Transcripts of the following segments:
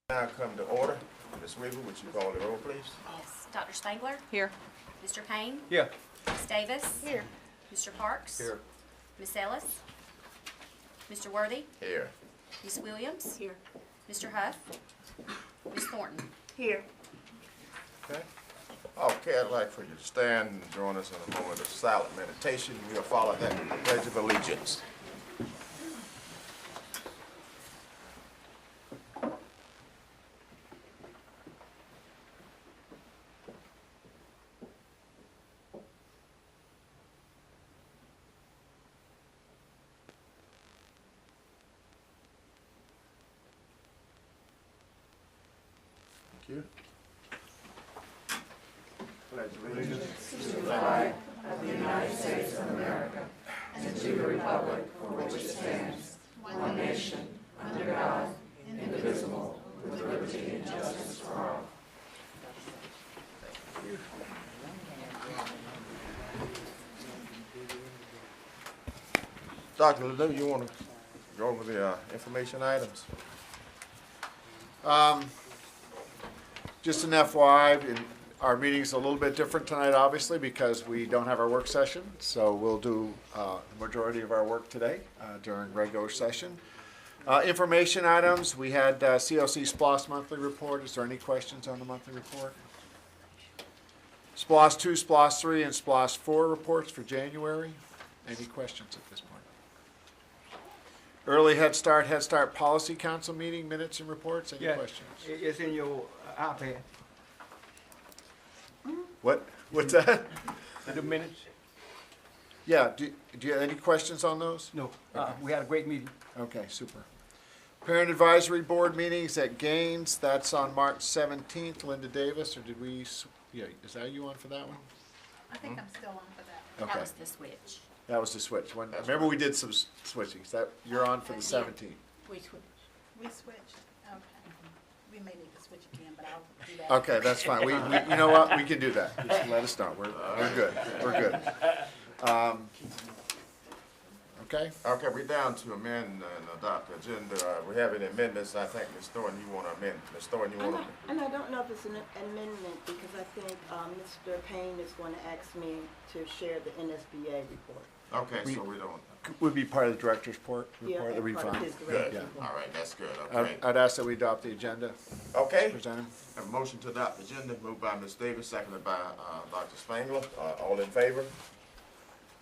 Now come to order. Ms. Weaver, would you call the roll, please? Yes. Dr. Spangler? Here. Mr. Payne? Here. Ms. Davis? Here. Mr. Parks? Here. Ms. Ellis? Mr. Worthy? Here. Ms. Williams? Here. Mr. Huff? Ms. Thornton? Here. Okay. Okay, I'd like for you to stand and join us in a moment of silent meditation. We'll follow that with the Pledge of Allegiance. Thank you. Pledge allegiance. Dr. Ledoux, you want to go over the information items? Just an FYI, our meeting's a little bit different tonight, obviously, because we don't have our work session. So we'll do the majority of our work today during regular session. Information items, we had CLC SPLOS monthly report. Is there any questions on the monthly report? SPLOS 2, SPLOS 3, and SPLOS 4 reports for January. Any questions at this point? Early Head Start Policy Council meeting minutes and reports. Any questions? It's in your iPad. What's that? The minutes? Yeah, do you have any questions on those? No. We had a great meeting. Okay, super. Parent Advisory Board meetings at Gaines, that's on March 17th. Linda Davis, or did we, yeah, is that you on for that one? I think I'm still on for that. Okay, That was the switch. that was the switch. Remember we did some switching. You're on for the 17th. We switched. We switched. Okay. We may need to switch again, but I'll do that. Okay, that's fine. We you know what? We can do that. Just let us know. We're good. We're good. Okay? Okay, we're down to amend and adopt the agenda. We have any amendments. I think, Ms. Thornton, you want to amend. Ms. Thornton, you want to? And I don't know if it's an amendment because I think Mr. Payne is going to ask me to share the NSBA report. Okay, so we don't. Would be part of the director's report. Yeah, That'd be part of fine. his Good. director's All right, that's good. I'd Okay. I'd ask that we adopt the agenda Okay. presented. Have a motion to adopt the agenda, moved by Ms. Davis, seconded by Dr. Spangler. All in favor?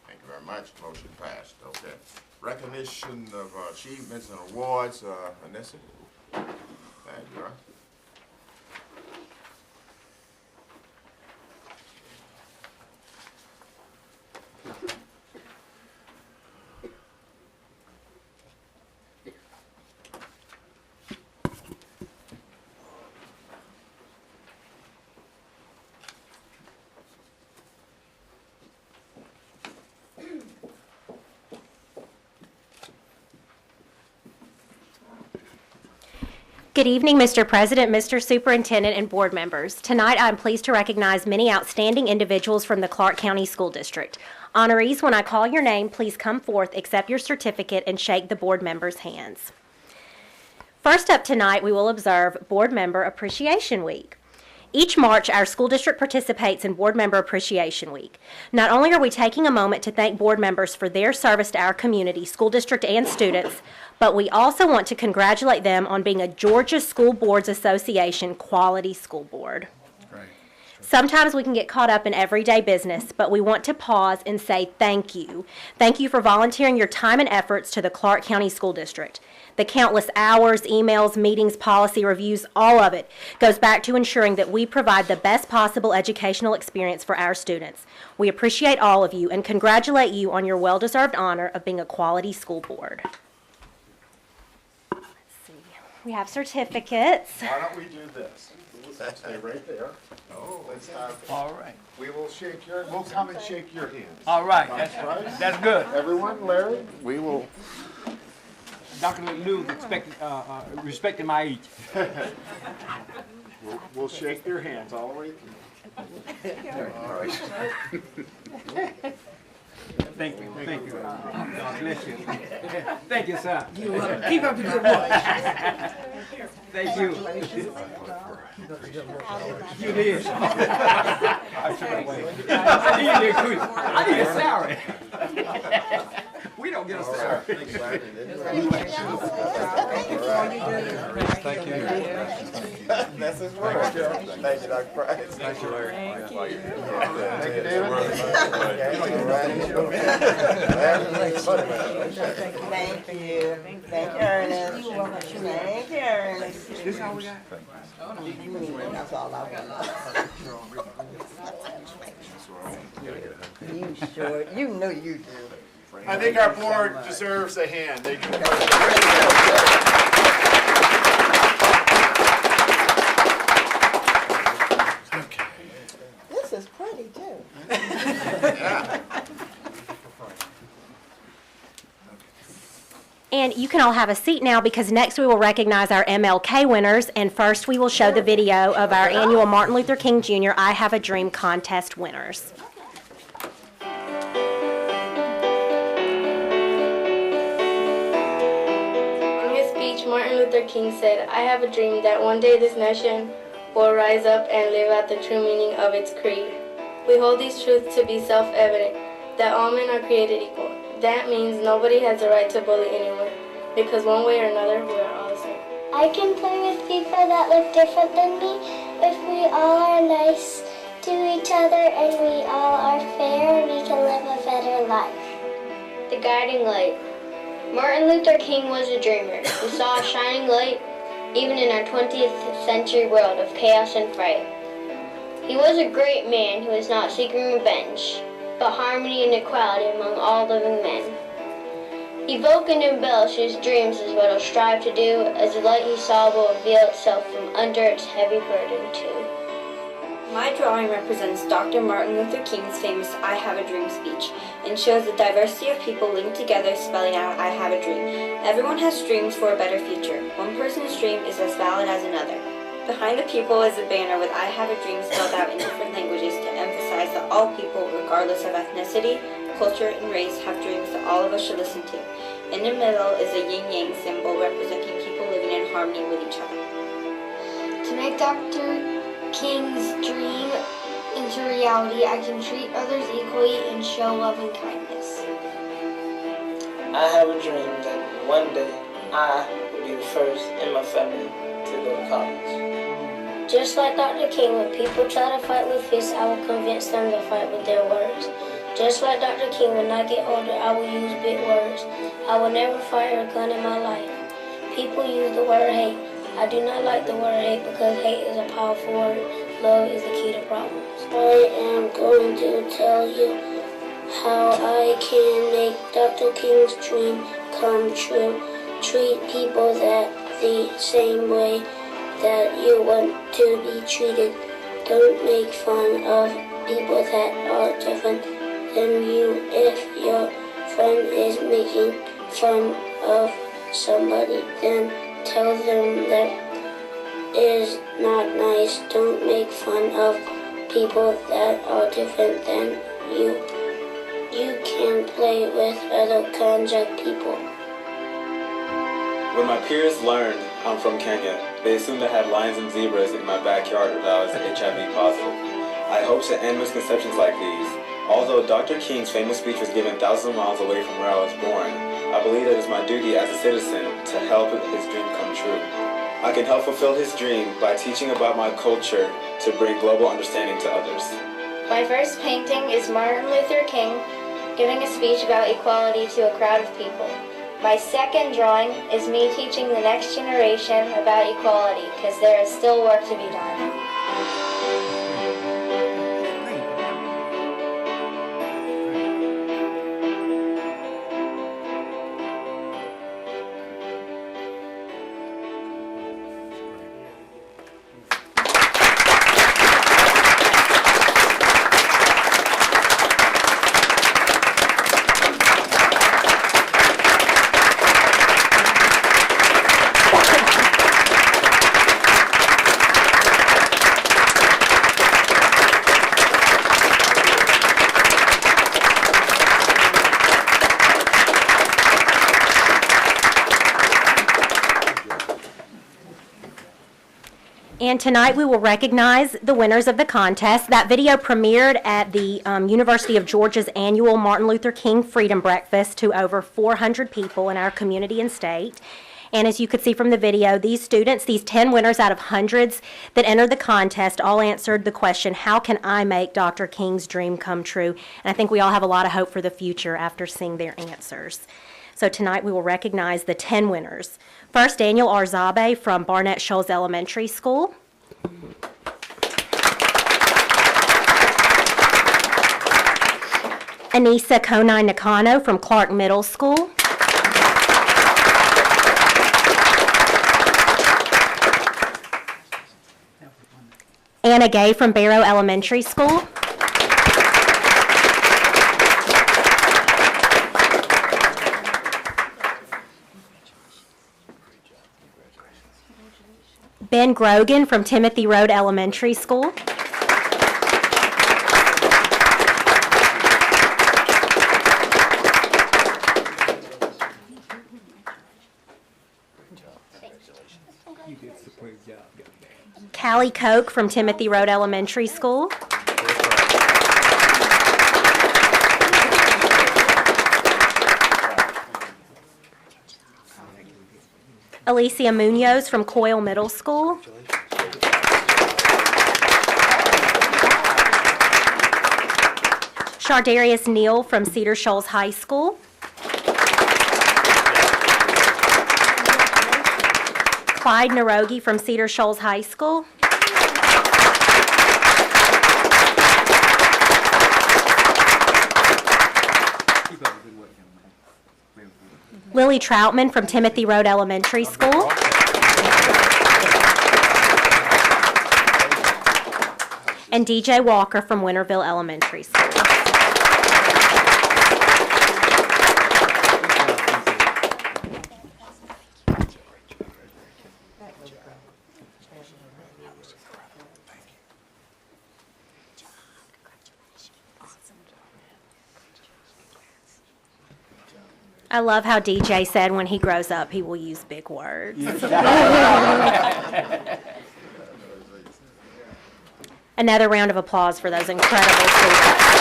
Thank you very much. Motion passed. Okay. Recognition of achievements and awards. Anissa? There you are. Good evening, Mr. President, Mr. Superintendent, and board members. Tonight, I'm pleased to recognize many outstanding individuals from the Clarke County School District. Honorees, when I call your name, please come forth, accept your certificate, and shake the board members' hands. First up tonight, we will observe Board Member Appreciation Week. Each March, our school district participates in Board Member Appreciation Week. Not only are we taking a moment to thank board members for their service to our community, school district, and students, but we also want to congratulate them on being a Georgia School Boards Association Quality School Board. Right. Sometimes we can get caught up in everyday business, but we want to pause and say thank you. Thank you for volunteering your time and efforts to the Clarke County School District. The countless hours, emails, meetings, policy reviews, all of it goes back to ensuring that we provide the best possible educational experience for our students. We appreciate all of you and congratulate you on your well-deserved honor of being a quality school board. Let's see. We have certificates. Why don't we do this? Stay right there. Oh, Let's have, All right. we'll come and shake your hands. All right. Right. That's good. Everyone, Larry, we will. Dr. Lou respecting my age. We'll shake your hands all the way through. all right. Thank you, thank you. God bless you. Thank you, sir. Keep up the good work. Thank you. You did. I took it away. You did good. I need a salary. We don't get a salary. Thank you. That's his work. Thank you, Dr. Price. Thank you, Larry. Thank you. Thank you, David. Thank you. Thank you, Ernest. Thank you, Ernest. This how we got? That's all I want. You sure, you know you do. I think our board deserves a hand. They do. This is pretty too. Yeah. And you can all have a seat now because next we will recognize our MLK winners. And first we will show the video of our annual Martin Luther King Jr. I Have a Dream contest winners. In his speech, Martin Luther King said, "I have a dream that one day this nation will rise up and live out the true meaning of its creed. We hold these truths to be self-evident, that all men are created equal. That means nobody has the right to bully anyone, because one way or another, we are all the same. I can play with people that look different than me if we all are nice to each other and we all are fair, we can live a better life." The guiding light. Martin Luther King was a dreamer who saw a shining light even in our 20th century world of chaos and fright. He was a great man who was not seeking revenge, but harmony and equality among all living men. Evoke and embellish his dreams is what he'll strive to do, as the light he saw will reveal itself from under its heavy burden too. My drawing represents Dr. Martin Luther King's famous I Have a Dream speech and shows the diversity of people linked together spelling out I have a dream. Everyone has dreams for a better future. One person's dream is as valid as another. Behind the people is a banner with I have a dream spelled out in different languages to emphasize that all people, regardless of ethnicity, culture, and race, have dreams that all of us should listen to. In the middle is a yin-yang symbol representing people living in harmony with each other. To make Dr. King's dream into reality, I can treat others equally and show love and kindness. I have a dream that one day I will be the first in my family to go to college. Just like Dr. King, when people try to fight with fists, I will convince them to fight with their words. Just like Dr. King, when I get older, I will use big words. I will never fire a gun in my life. People use the word hate. I do not like the word hate because hate is a powerful word. Love is the key to problems. I am going to tell you how I can make Dr. King's dream come true. Treat people that the same way that you want to be treated. Don't make fun of people that are different than you. If your friend is making fun of somebody, then tell them that is not nice. Don't make fun of people that are different than you. You can play with other kinds of people. When my peers learned I'm from Kenya, they assumed I had lions and zebras in my backyard when I was HIV positive. I hope to end misconceptions like these. Although Dr. King's famous speech was given thousands of miles away from where I was born, I believe that it's my duty as a citizen to help his dream come true. I can help fulfill his dream by teaching about my culture to bring global understanding to others. My first painting is Martin Luther King giving a speech about equality to a crowd of people. My second drawing is me teaching the next generation about equality, because there is still work to be done. And tonight we will recognize the winners of the contest. That video premiered at the University of Georgia's annual Martin Luther King Freedom Breakfast to over 400 people in our community and state. And as you could see from the video, these students, these 10 winners out of hundreds that entered the contest, all answered the question, how can I make Dr. King's dream come true? And I think we all have a lot of hope for the future after seeing their answers. So tonight we will recognize the 10 winners. First, Daniel Arzabe from Barnett Shoals Elementary School. Anissa Konai Nakano from Clarke Middle School. Anna Gay from Barrow Elementary School. Ben Grogan from Timothy Road Elementary School. You did a superb job, young man. Callie Koch from Timothy Road Elementary School. Alicia Munoz from Coyle Middle School. Shardarius Neal from Cedar Shoals High School. Clyde Narogi from Cedar Shoals High School. Keep up the good work, young man. Lily Troutman from Timothy Road Elementary School. And DJ Walker from Winterville Elementary School. I love how DJ said when he grows up he will use big words. Another round of applause for those incredible students.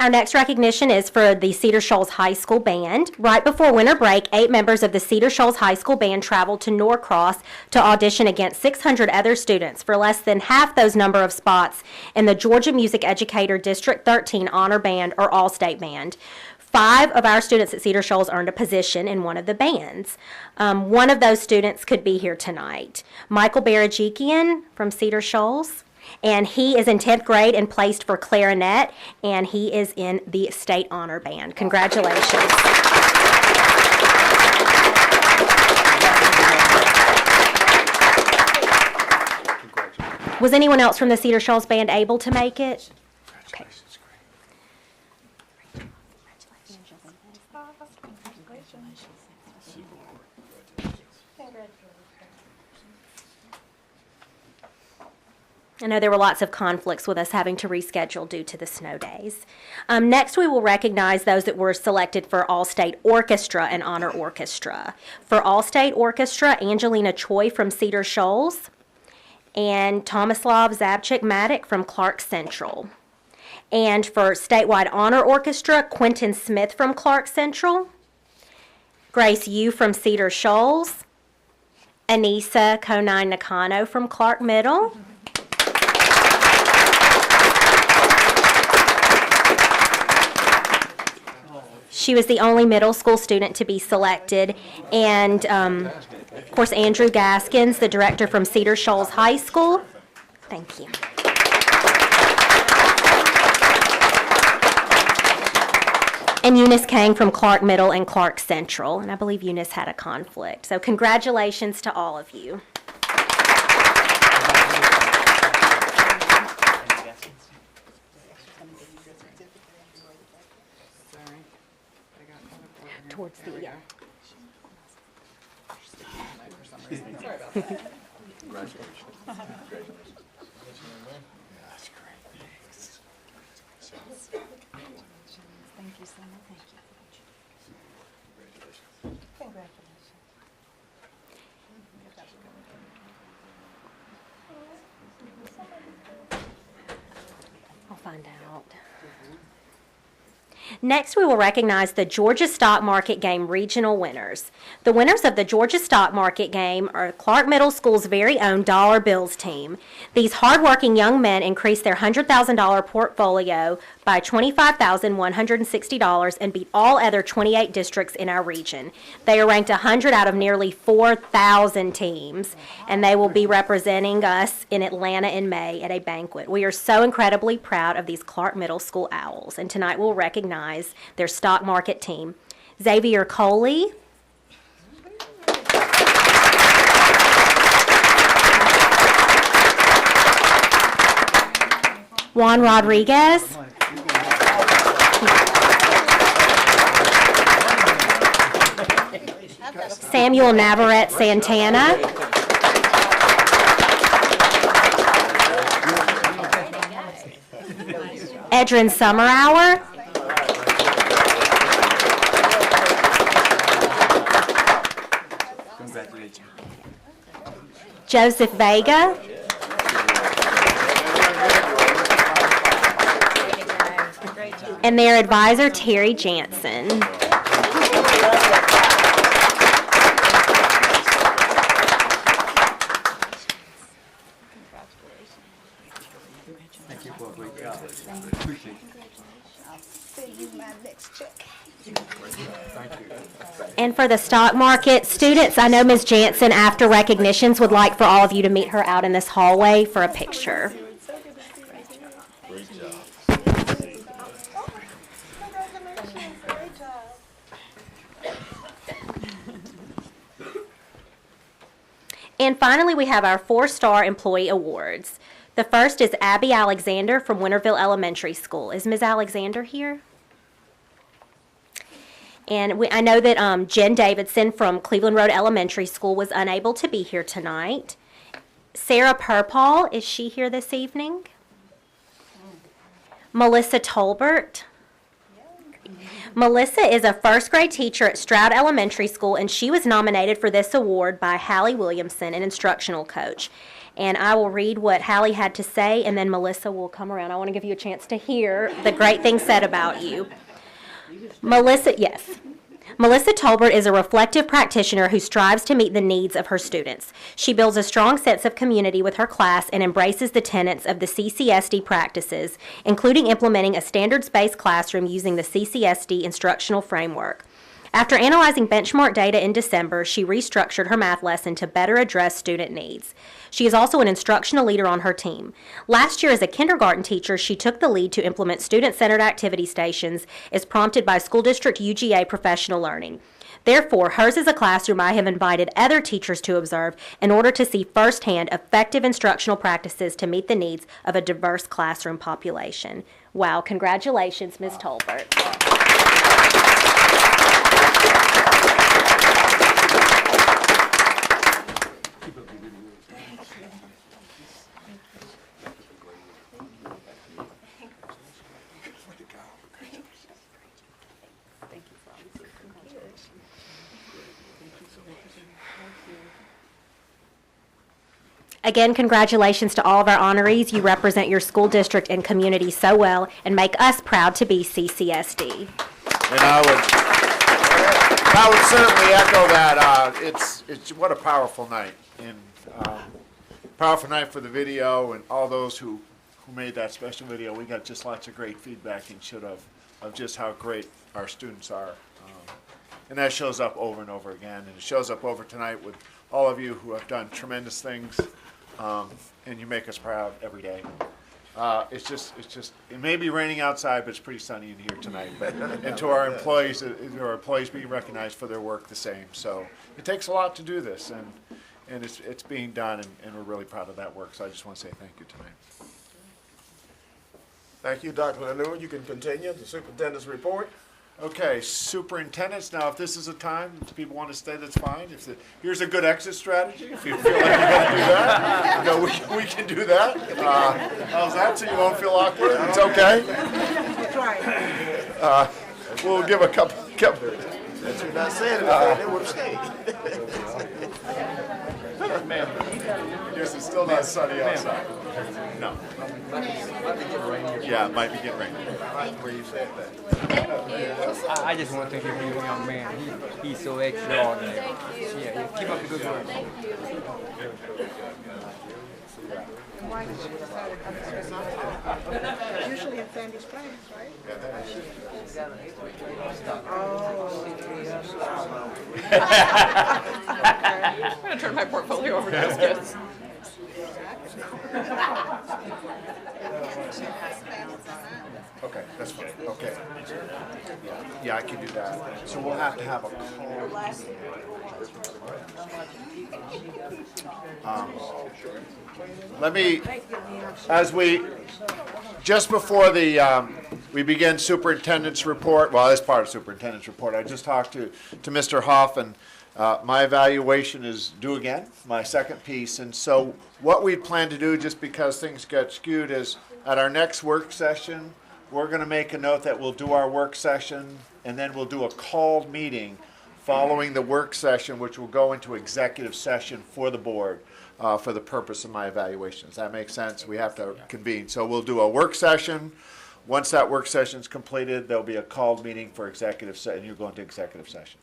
Our next recognition is for the Cedar Shoals High School Band. Right before winter break, 8 members of the Cedar Shoals High School Band traveled to Norcross to audition against 600 other students for less than half those number of spots in the Georgia Music Educator District 13 Honor Band or All-State Band. 5 of our students at Cedar Shoals earned a position in one of the bands. One of those students could be here tonight. Michael Barajikian from Cedar Shoals. And he is in 10th grade and placed for clarinet, and he is in the State Honor Band. Congratulations. Was anyone else from the Cedar Shoals Band able to make it? Okay. I know there were lots of conflicts with us having to reschedule due to the snow days. Next, we will recognize those that were selected for All-State Orchestra and Honor Orchestra. For All-State Orchestra, Angelina Choi from Cedar Shoals and Tomislav Zabchik-Maddock from Clark Central. And for Statewide Honor Orchestra, Quentin Smith from Clark Central, Grace Yu from Cedar Shoals, Anissa Konai Nakano from Clark Middle, she was the only middle school student to be selected. And, of course, Andrew Gaskins, the director from Cedar Shoals High School. Thank you. And Eunice Kang from Clark Middle and Clark Central. And I believe Eunice had a conflict. So congratulations to all of you. Towards the Sorry about that. Thank you so much. Thank you. I'll find out. Next, we will recognize the Georgia Stock Market Game regional winners. The winners of the Georgia Stock Market Game are Clarke Middle School's very own Dollar Bills team. These hardworking young men increased their $100,000 portfolio by $25,160 and beat all other 28 districts in our region. They are ranked 100 out of nearly 4,000 teams, and they will be representing us in Atlanta in May at a banquet. We are so incredibly proud of these Clarke Middle School Owls, and tonight we'll recognize their stock market team. Xavier Coley, Juan Rodriguez, Samuel Navarrete Santana, Edrin Summerhour, Joseph Vega, and their advisor, Terry Jansen. Thank you for a great job. Appreciate it. I'll send you my next check. Thank you. And for the stock market students, I know Ms. Jansen, after recognitions, would like for all of you to meet her out in this hallway for a picture. Great job. Congratulations, great job. And finally, we have our 4-star employee awards. The first is Abby Alexander from Winterville Elementary School. Is Ms. Alexander here? And I know that Jen Davidson from Cleveland Road Elementary School was unable to be here tonight. Sarah Purpaul, is she here this evening? Melissa Tolbert. Melissa is a first grade teacher at Stroud Elementary School, and she was nominated for this award by Hallie Williamson, an instructional coach. And I will read what Hallie had to say, and then Melissa will come around. I want to give you a chance to hear the great things said about you. Melissa Tolbert is a reflective practitioner who strives to meet the needs of her students. She builds a strong sense of community with her class and embraces the tenets of the CCSD practices, including implementing a standards-based classroom using the CCSD instructional framework. After analyzing benchmark data in December, she restructured her math lesson to better address student needs. She is also an instructional leader on her team. Last year, as a kindergarten teacher, she took the lead to implement student-centered activity stations as prompted by School District UGA Professional Learning. Therefore, hers is a classroom I have invited other teachers to observe in order to see firsthand effective instructional practices to meet the needs of a diverse classroom population. Wow, congratulations, Ms. Tolbert. Again, congratulations to all of our honorees. You represent your school district and community so well and make us proud to be CCSD. And I would certainly echo that. It's what a powerful night, and powerful night for the video and all those who made that special video. We got just lots of great feedback and should have of just how great our students are, and that shows up over and over again, and it shows up over tonight with all of you who have done tremendous things, and you make us proud every day. It's just, it may be raining outside, but it's pretty sunny in here tonight. And to our employees being recognized for their work the same. So it takes a lot to do this, and it's being done, and we're really proud of that work. So I just want to say thank you tonight. Thank you, Dr. Lanu. You can continue the superintendent's report. Okay, superintendents. Now, if this is a time that people want to stay, that's fine. Here's a good exit strategy. If you feel like you're going to do that, we can do that. How's that? So you won't feel awkward. It's okay. We'll give a couple. Since you're not saying anything, they would have stayed. Yes, it's still not sunny outside. No. Yeah, it might be getting rainy. Where you said that. I just want to thank you for your young man. He's so extraordinary. Yeah, keep up the good work. Why did you decide to come to Christmas? Usually in Sandy Springs, right? I'm gonna turn my portfolio over to those kids. Okay, that's fine. Okay. Yeah, I can do that. So we'll have to have a call. Let me, as we, just before we begin superintendent's report, well, as part of superintendent's report, I just talked to Mr. Hoff, and my evaluation is due again, my second piece. And so what we plan to do, just because things get skewed, is at our next work session, we're going to make a note that we'll do our work session, and then we'll do a called meeting following the work session, which will go into executive session for the board for the purpose of my evaluation. Does that make sense? We have to convene. So we'll do a work session. Once that work session is completed, there'll be a called meeting for executive session. You're going to executive session.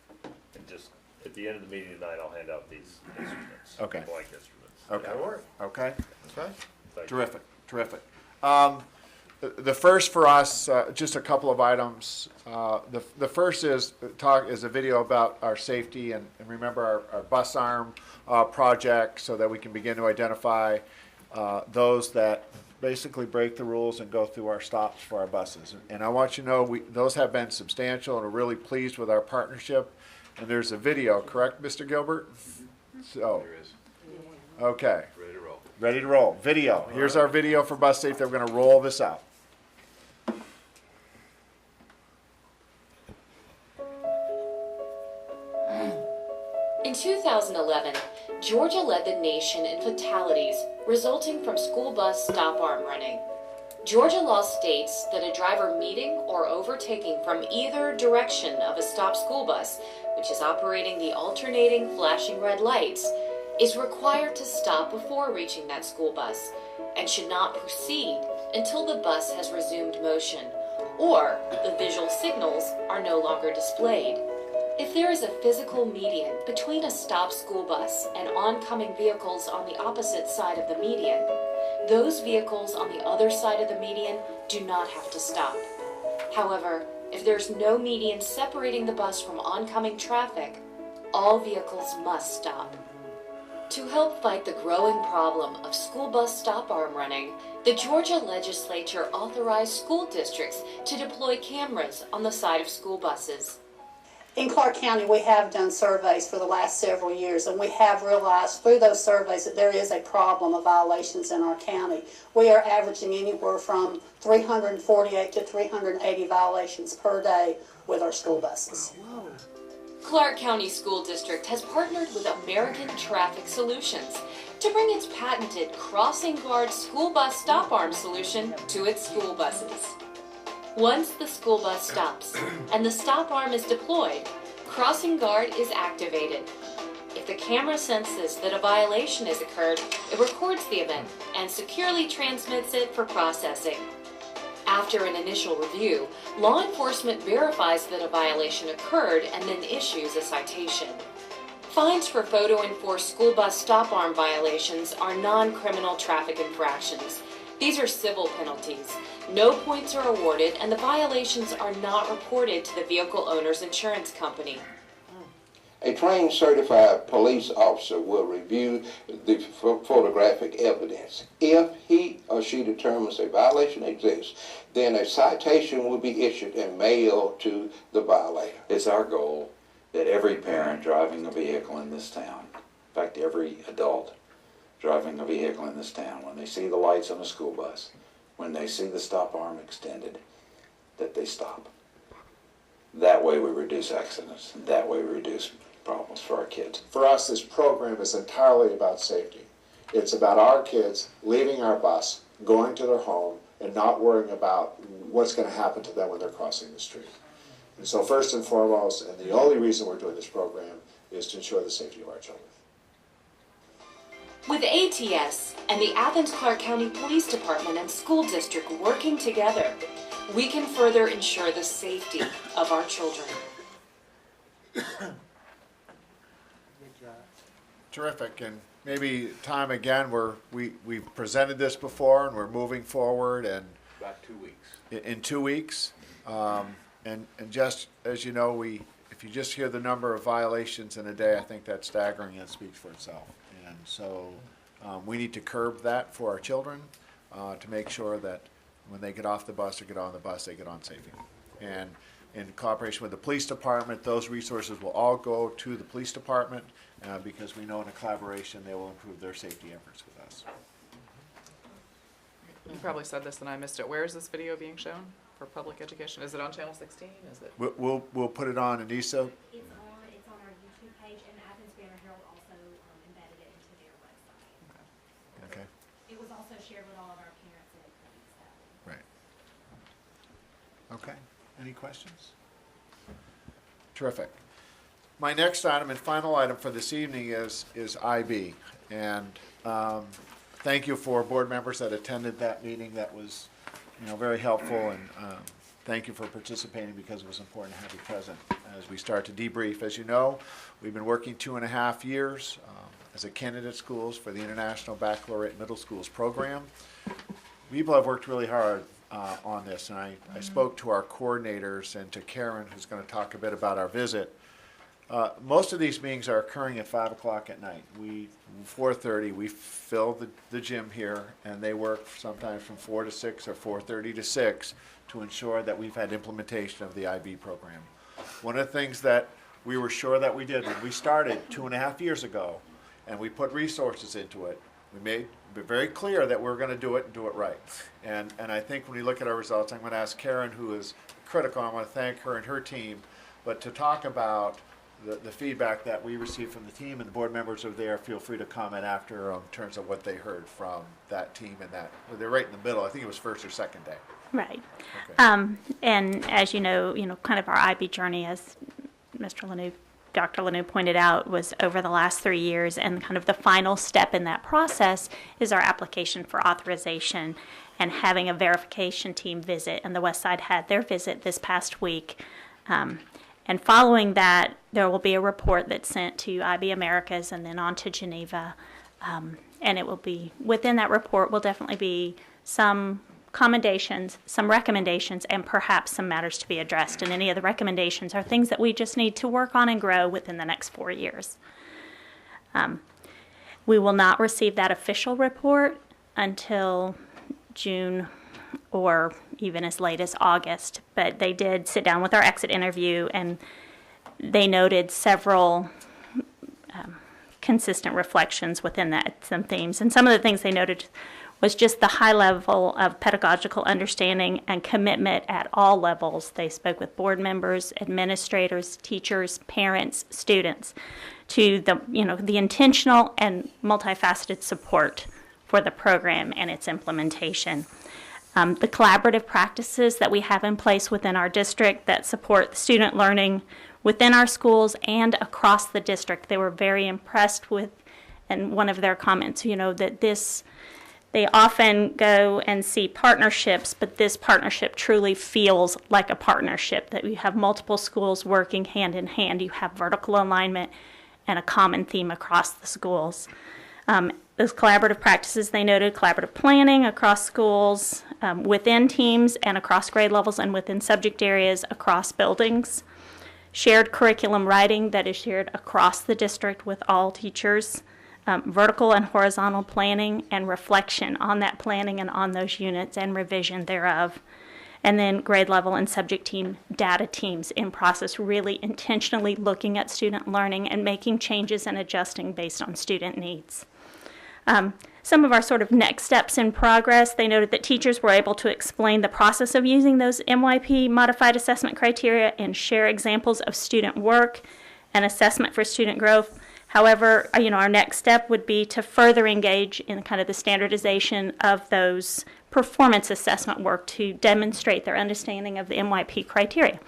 And just at the end of the meeting tonight, I'll hand out these instruments. Okay. Blank instruments. Okay. That'll work. Okay. Okay. Thank you. Terrific. Terrific. The first for us, just a couple of items. The first is a video about our safety and remember our bus arm project, so that we can begin to identify those that basically break the rules and go through our stops for our buses. And I want you to know those have been substantial, and we're really pleased with our partnership. And there's a video, correct, Mr. Gilbert? So, There is. okay. Ready to roll. Ready to roll. Video. Here's our video for bus safety. We're going to roll this out. In 2011, Georgia led the nation in fatalities resulting from school bus stop arm running. Georgia law states that a driver meeting or overtaking from either direction of a stopped school bus, which is operating the alternating flashing red lights, is required to stop before reaching that school bus and should not proceed until the bus has resumed motion or the visual signals are no longer displayed. If there is a physical median between a stopped school bus and oncoming vehicles on the opposite side of the median, those vehicles on the other side of the median do not have to stop. However, if there's no median separating the bus from oncoming traffic, all vehicles must stop. To help fight the growing problem of school bus stop arm running, the Georgia legislature authorized school districts to deploy cameras on the side of school buses. In Clarke County, we have done surveys for the last several years, and we have realized through those surveys that there is a problem of violations in our county. We are averaging anywhere from 348 to 380 violations per day with our school buses. Clarke County School District has partnered with American Traffic Solutions to bring its patented Crossing Guard school bus stop arm solution to its school buses. Once the school bus stops and the stop arm is deployed, Crossing Guard is activated. If the camera senses that a violation has occurred, it records the event and securely transmits it for processing. After an initial review, law enforcement verifies that a violation occurred and then issues a citation. Fines for photo-enforced school bus stop arm violations are non-criminal traffic infractions. These are civil penalties. No points are awarded, and the violations are not reported to the vehicle owner's insurance company. A trained certified police officer will review the photographic evidence. If he or she determines a violation exists, then a citation will be issued and mailed to the violator. It's our goal that every parent driving a vehicle in this town, in fact every adult driving a vehicle in this town, when they see the lights on a school bus, when they see the stop arm extended, that they stop. That way we reduce accidents, and that way we reduce problems for our kids. For us, this program is entirely about safety. It's about our kids leaving our bus, going to their home, and not worrying about what's going to happen to them when they're crossing the street. And so first and foremost, and the only reason we're doing this program, is to ensure the safety of our children. With ATS and the Athens-Clarke County Police Department and School District working together, we can further ensure the safety of our children. Terrific, and maybe time again, we've presented this before and we're moving forward, and About 2 weeks. in 2 weeks. And just as you know, if you just hear the number of violations in a day, I think that's staggering and speaks for itself. And so we need to curb that for our children to make sure that when they get off the bus or get on the bus, they get on safely. And in cooperation with the police department, those resources will all go to the police department because we know in a collaboration they will improve their safety efforts with us. You probably said this and I missed it. Where is this video being shown for public education? Is it on Channel 16? Is it? We'll put it on Anissa. It's on our YouTube page, and Athens Banner Herald also embedded it into their website. Okay. It was also shared with all of our parents and employees. Right. Okay. Any questions? Terrific. My next item and final item for this evening is IB. And thank you for board members that attended that meeting. That was, very helpful. And thank you for participating because it was important to have you present as we start to debrief. As you know, we've been working 2.5 years as a candidate schools for the International Baccalaureate Middle Schools program. People have worked really hard on this, and I spoke to our coordinators and to Karen, who's going to talk a bit about our visit. Most of these meetings are occurring at 5 o'clock at night. 4:30, we fill the gym here, and they work sometimes from 4 to 6 or 4:30 to 6 to ensure that we've had implementation of the IB program. One of the things that we were sure that we did when we started 2.5 years ago, and we put resources into it, we made it very clear that we're going to do it and do it right. And I think when you look at our results, I'm going to ask Karen, who is critical, I want to thank her and her team, but to talk about the feedback that we received from the team, and the board members over there, feel free to comment after in terms of what they heard from that team and that. Well, they're right in the middle. I think it was first or second day. Right. Okay. And as you know, kind of our IB journey, as Dr. Lanou pointed out, was over the last 3 years, and kind of the final step in that process is our application for authorization and having a verification team visit, and the West Side had their visit this past week. And following that, there will be a report that's sent to IB Americas and then on to Geneva. And it will be, within that report will definitely be some commendations, some recommendations, and perhaps some matters to be addressed. And any of the recommendations are things that we just need to work on and grow within the next 4 years. We will not receive that official report until June or even as late as August, but they did sit down with our exit interview, and they noted several consistent reflections within that, some themes. And some of the things they noted was just the high level of pedagogical understanding and commitment at all levels. They spoke with board members, administrators, teachers, parents, students, to the intentional and multifaceted support for the program and its implementation. The collaborative practices that we have in place within our district that support student learning within our schools and across the district. They were very impressed with, and one of their comments, that they often go and see partnerships, but this partnership truly feels like a partnership, that you have multiple schools working hand in hand. You have vertical alignment and a common theme across the schools. Those collaborative practices, they noted collaborative planning across schools, within teams and across grade levels and within subject areas across buildings. Shared curriculum writing that is shared across the district with all teachers. Vertical and horizontal planning and reflection on that planning and on those units and revision thereof. And then grade level and subject team data teams in process, really intentionally looking at student learning and making changes and adjusting based on student needs. Some of our sort of next steps in progress, they noted that teachers were able to explain the process of using those MYP modified assessment criteria and share examples of student work and assessment for student growth, However, our next step would be to further engage in kind of the standardization of those performance assessment work to demonstrate their understanding of the MYP criteria.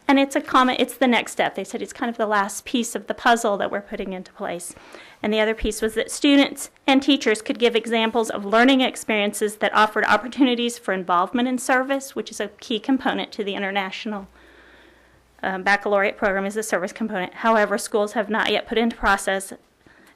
And it's the next step. They said it's kind of the last piece of the puzzle that we're putting into place. And the other piece was that students and teachers could give examples of learning experiences that offered opportunities for involvement in service, which is a key component to the international baccalaureate program is a service component. However, schools have not yet put into process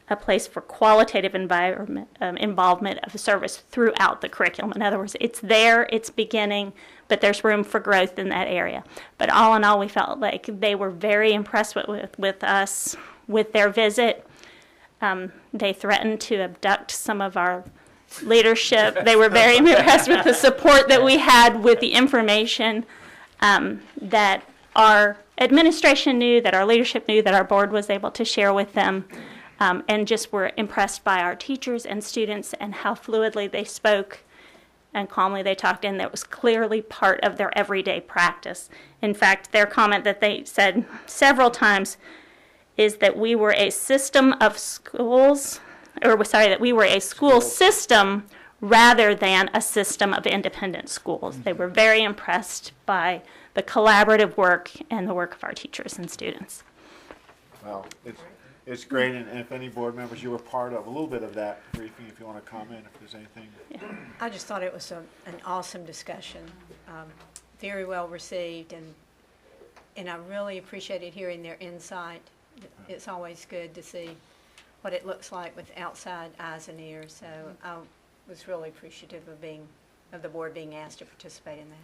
a place for qualitative involvement of service throughout the curriculum. In other words, it's there, it's beginning, but there's room for growth in that area. But all in all, we felt like they were very impressed with us with their visit. They threatened to abduct some of our leadership. They were very impressed with the support that we had with the information that our administration knew, that our leadership knew, that our board was able to share with them, and just were impressed by our teachers and students and how fluidly they spoke and calmly they talked, and that was clearly part of their everyday practice. In fact, their comment that they said several times is that we were a system of schools, that we were a school system rather than a system of independent schools. They were very impressed by the collaborative work and the work of our teachers and students. Well, it's great, and if any board members, you were part of a little bit of that briefing, if you want to comment, if there's anything. Yeah. I just thought it was an awesome discussion, very well received, and I really appreciated hearing their insight. It's always good to see what it looks like with outside eyes and ears, so I was really appreciative of the board being asked to participate in that.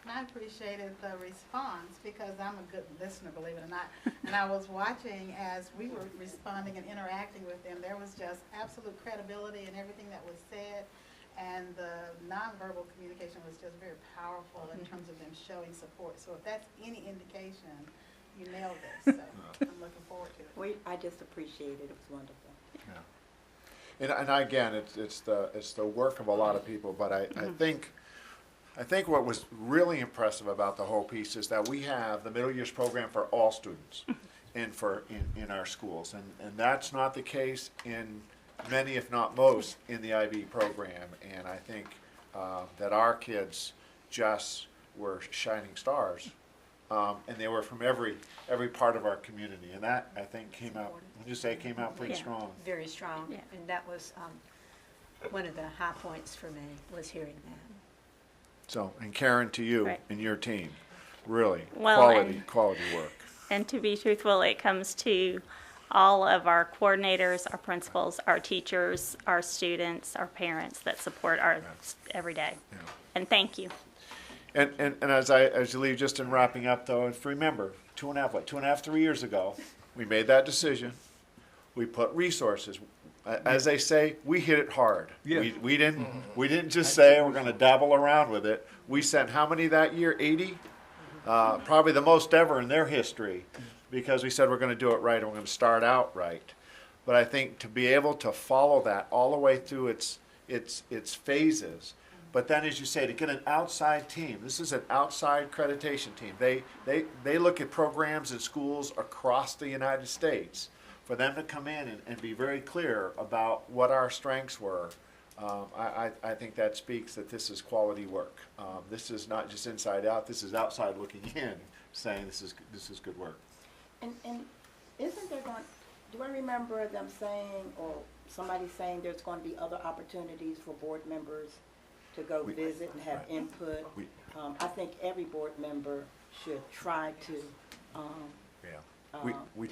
I appreciated the response because I'm a good listener, believe it or not. And I was watching as we were responding and interacting with them. There was just absolute credibility in everything that was said. And the nonverbal communication was just very powerful in terms of them showing support. So if that's any indication, you nailed this. So I'm looking forward to it. I just appreciate it. It was wonderful. Yeah. And again, it's the work of a lot of people, but I think what was really impressive about the whole piece is that we have the middle years program for all students in our schools, and that's not the case in many, if not most, in the IB program. And I think that our kids just were shining stars, and they were from every part of our community, and that I think came out. Would you say it came out pretty strong? Very strong, and that was one of the high points for me was hearing that. So, and Karen, to you and your team, really quality work. And to be truthful, it comes to all of our coordinators, our principals, our teachers, our students, our parents that support our every day. Yeah. And thank you. And as you leave, just in wrapping up though, remember, 3 years ago, we made that decision. We put resources. As they say, we hit it hard. Yeah. We didn't just say we're going to dabble around with it. We sent how many that year? 80? Probably the most ever in their history, because we said we're going to do it right and we're going to start out right. But I think to be able to follow that all the way through its phases, but then as you say, to get an outside team. This is an outside accreditation team. They look at programs in schools across the United States. For them to come in and be very clear about what our strengths were, I think that speaks that this is quality work. This is not just inside out. This is outside looking in, saying this is good work. And isn't there do I remember them saying, or somebody saying there's going to be other opportunities for board members to go visit and have input? I think every board member should try to we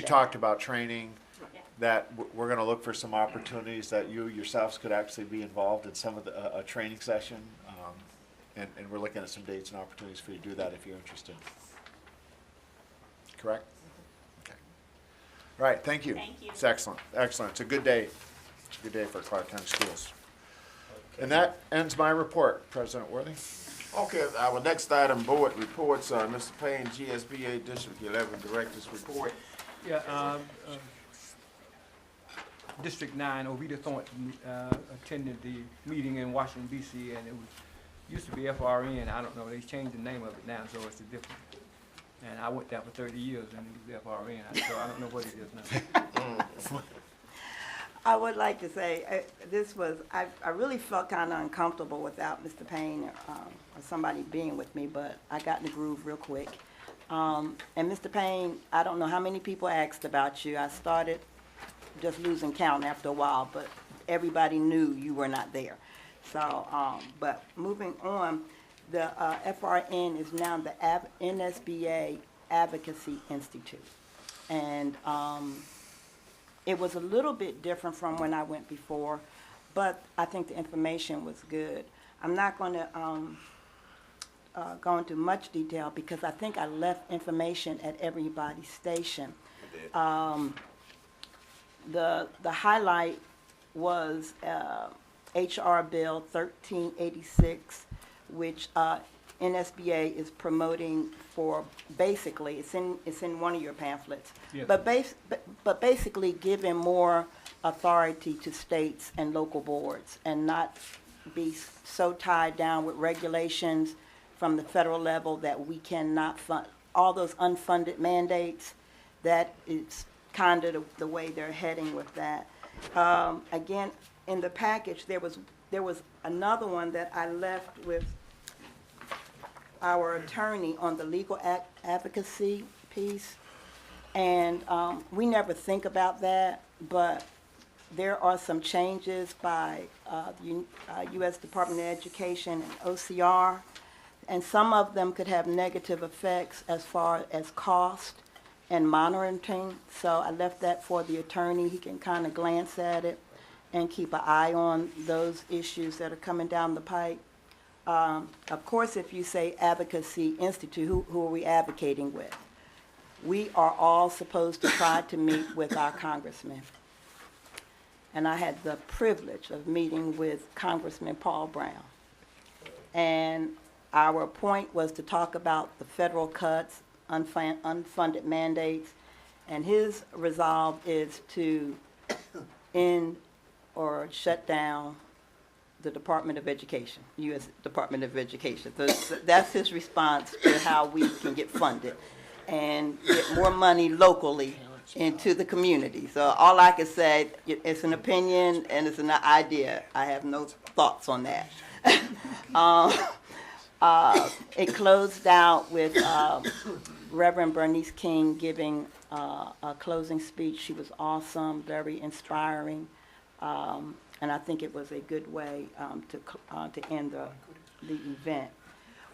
talked about training, that we're going to look for some opportunities that you yourselves could actually be involved in some of a training session, and we're looking at some dates and opportunities for you to do that if you're interested. Correct? Okay. All right, thank you. Thank you. It's excellent. It's a good day. It's a good day for Clarke County Schools. And that ends my report, President Worthy. Okay, our next item, board reports, Mr. Payne, GSBA District 11 Director's Report. Yeah, District 9, Ovita Thornton attended the meeting in Washington, D.C., and it used to be FRN. I don't know, they changed the name of it now, so it's a different And I went there for 30 years and it was FRN, so I don't know what it is now. I would like to say, I really felt kind of uncomfortable without Mr. Payne or somebody being with me, but I got in the groove real quick. And Mr. Payne, I don't know how many people asked about you. I started just losing count after a while, but everybody knew you were not there. So, but moving on, the FRN is now the NSBA Advocacy Institute. And it was a little bit different from when I went before, but I think the information was good. I'm not going to go into much detail because I think I left information at everybody's station. The highlight was HR Bill 1386, which NSBA is promoting for basically, it's in one of your pamphlets, Yes. but basically giving more authority to states and local boards and not be so tied down with regulations from the federal level that we cannot fund all those unfunded mandates. That is kind of the way they're heading with that. Again, in the package, there was another one that I left with our attorney on the legal advocacy piece, and we never think about that, but there are some changes by U.S. Department of Education and OCR, and some of them could have negative effects as far as cost and monitoring. So I left that for the attorney. He can kind of glance at it and keep an eye on those issues that are coming down the pike. Of course, if you say Advocacy Institute, who are we advocating with? We are all supposed to try to meet with our congressmen. And I had the privilege of meeting with Congressman Paul Brown. And our point was to talk about the federal cuts, unfunded mandates, and his resolve is to end or shut down the Department of Education, U.S. Department of Education. That's his response to how we can get funded and get more money locally into the community. So all I can say, it's an opinion and it's an idea. I have no thoughts on that. It closed out with Reverend Bernice King giving a closing speech. She was awesome, very inspiring. And I think it was a good way to end the event.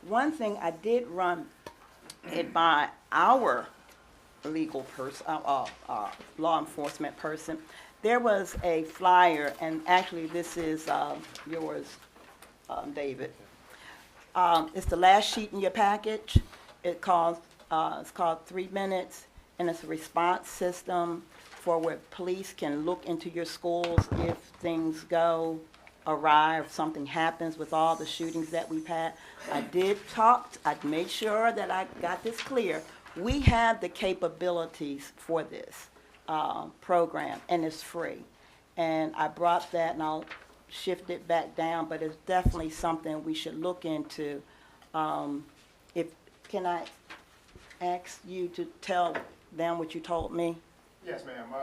One thing I did run it by our legal person, law enforcement person. There was a flyer, and actually this is yours, David. It's the last sheet in your package. It's called 3 Minutes, and it's a response system for where police can look into your schools if things go awry, if something happens with all the shootings that we've had. I made sure that I got this clear. We have the capabilities for this program, and it's free. And I brought that, and I'll shift it back down, but it's definitely something we should look into. Can I ask you to tell them what you told me? Yes, ma'am.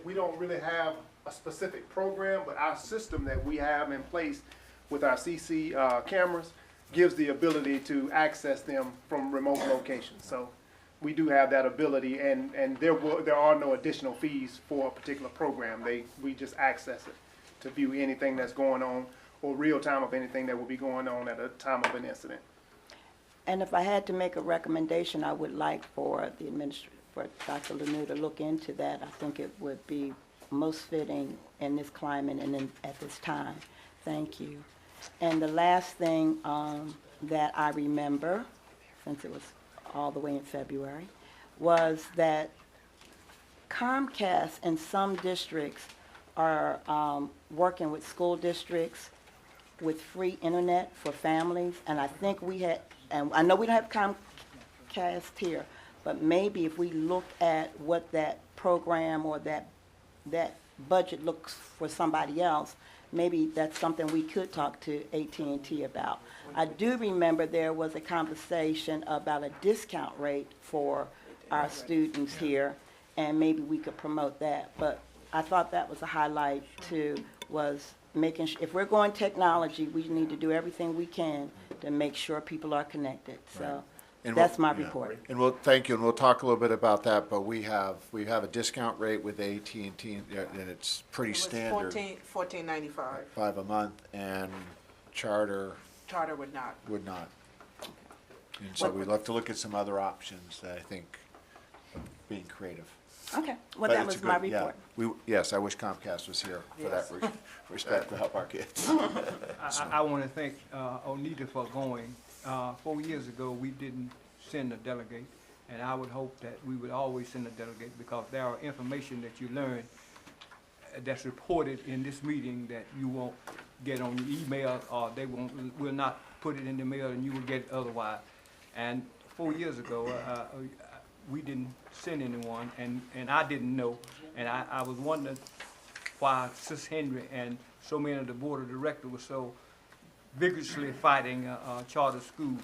We don't really have a specific program, but our system that we have in place with our CC cameras gives the ability to access them from remote locations. So we do have that ability, and there are no additional fees for a particular program. We just access it to view anything that's going on or real time of anything that will be going on at a time of an incident. And if I had to make a recommendation, I would like for the for Dr. Lanou to look into that. I think it would be most fitting in this climate and at this time. Thank you. And the last thing that I remember, since it was all the way in February, was that Comcast in some districts are working with school districts with free internet for families. And I think we had, and I know we don't have Comcast here, but maybe if we look at what that program or that budget looks for somebody else, maybe that's something we could talk to AT&T about. I do remember there was a conversation about a discount rate for our students here, and maybe we could promote that. But I thought that was a highlight too, was making if we're going technology, we need to do everything we can to make sure people are connected. So that's my report. And we'll thank you, and we'll talk a little bit about that. But we have a discount rate with AT&T, and it's pretty standard. $14.95. $5 a month, and Charter Charter would not. would not. And so we'd love to look at some other options that I think of being creative. Okay, well, But that it's was a my good- yeah. report. Yes, I wish Comcast was here for that Yes. respect to help our kids. I want to thank Onita for going. 4 years ago, we didn't send a delegate, and I would hope that we would always send a delegate, because there are information that you learn that's reported in this meeting that you won't get on your email, or they will not put it in the mail, and you will get it otherwise. And 4 years ago, we didn't send anyone, and I didn't know, and I was wondering why Sis Henry and so many of the board of directors were so vigorously fighting a charter school.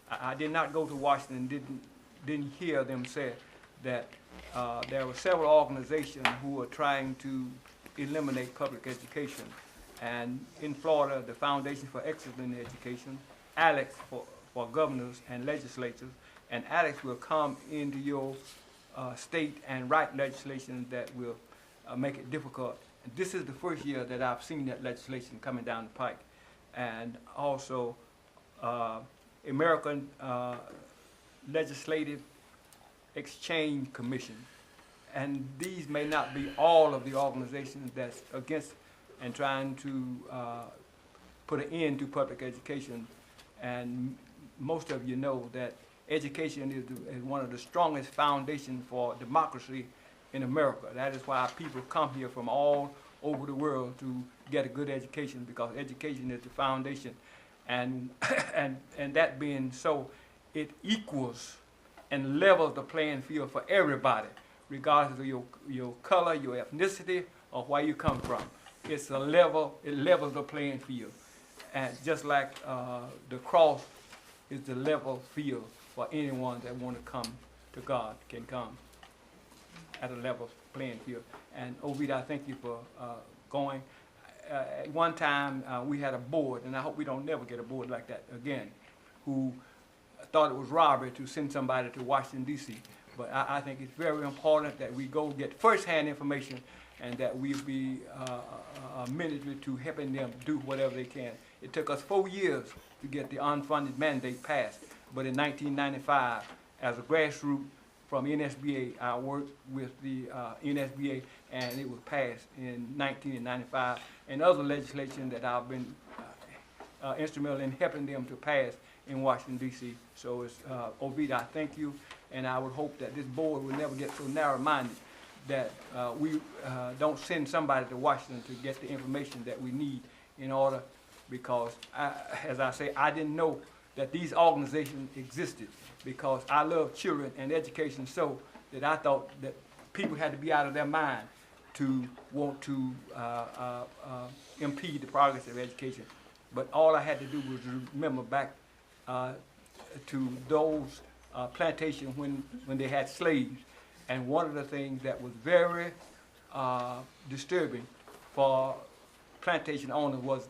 I did not go to Washington, didn't hear them say that there were several organizations who were trying to eliminate public education. And in Florida, the Foundation for Excellence in Education, Alex for governors and legislators, and Alex will come into your state and write legislation that will make it difficult. And this is the first year that I've seen that legislation coming down the pike. And also, American Legislative Exchange Commission. And these may not be all of the organizations that's against and trying to put an end to public education. And most of you know that education is one of the strongest foundations for democracy in America. That is why people come here from all over the world to get a good education, because education is the foundation. And and that being so, it equals and levels the playing field for everybody, regardless of your color, your ethnicity, or where you come from. It levels the playing field. And just like the cross is the level field for anyone that want to come to God can come at a level playing field. And Ovita, I thank you for going. At one time, we had a board, and I hope we don't never get a board like that again, who thought it was robbery to send somebody to Washington, D.C. But I think it's very important that we go get first-hand information, and that we be amenable to helping them do whatever they can. It took us 4 years to get the unfunded mandate passed, but in 1995, as a grassroots from NSBA, I worked with the NSBA, and it was passed in 1995, and other legislation that I've been instrumental in helping them to pass in Washington, D.C. So it's, Ovita, I thank you, and I would hope that this board will never get so narrow-minded that we don't send somebody to Washington to get the information that we need in order, because, as I say, I didn't know that these organizations existed, because I love children and education so that I thought that people had to be out of their mind to want to impede the progress of education. But all I had to do was remember back to those plantations when they had slaves. And one of the things that was very disturbing for plantation owners was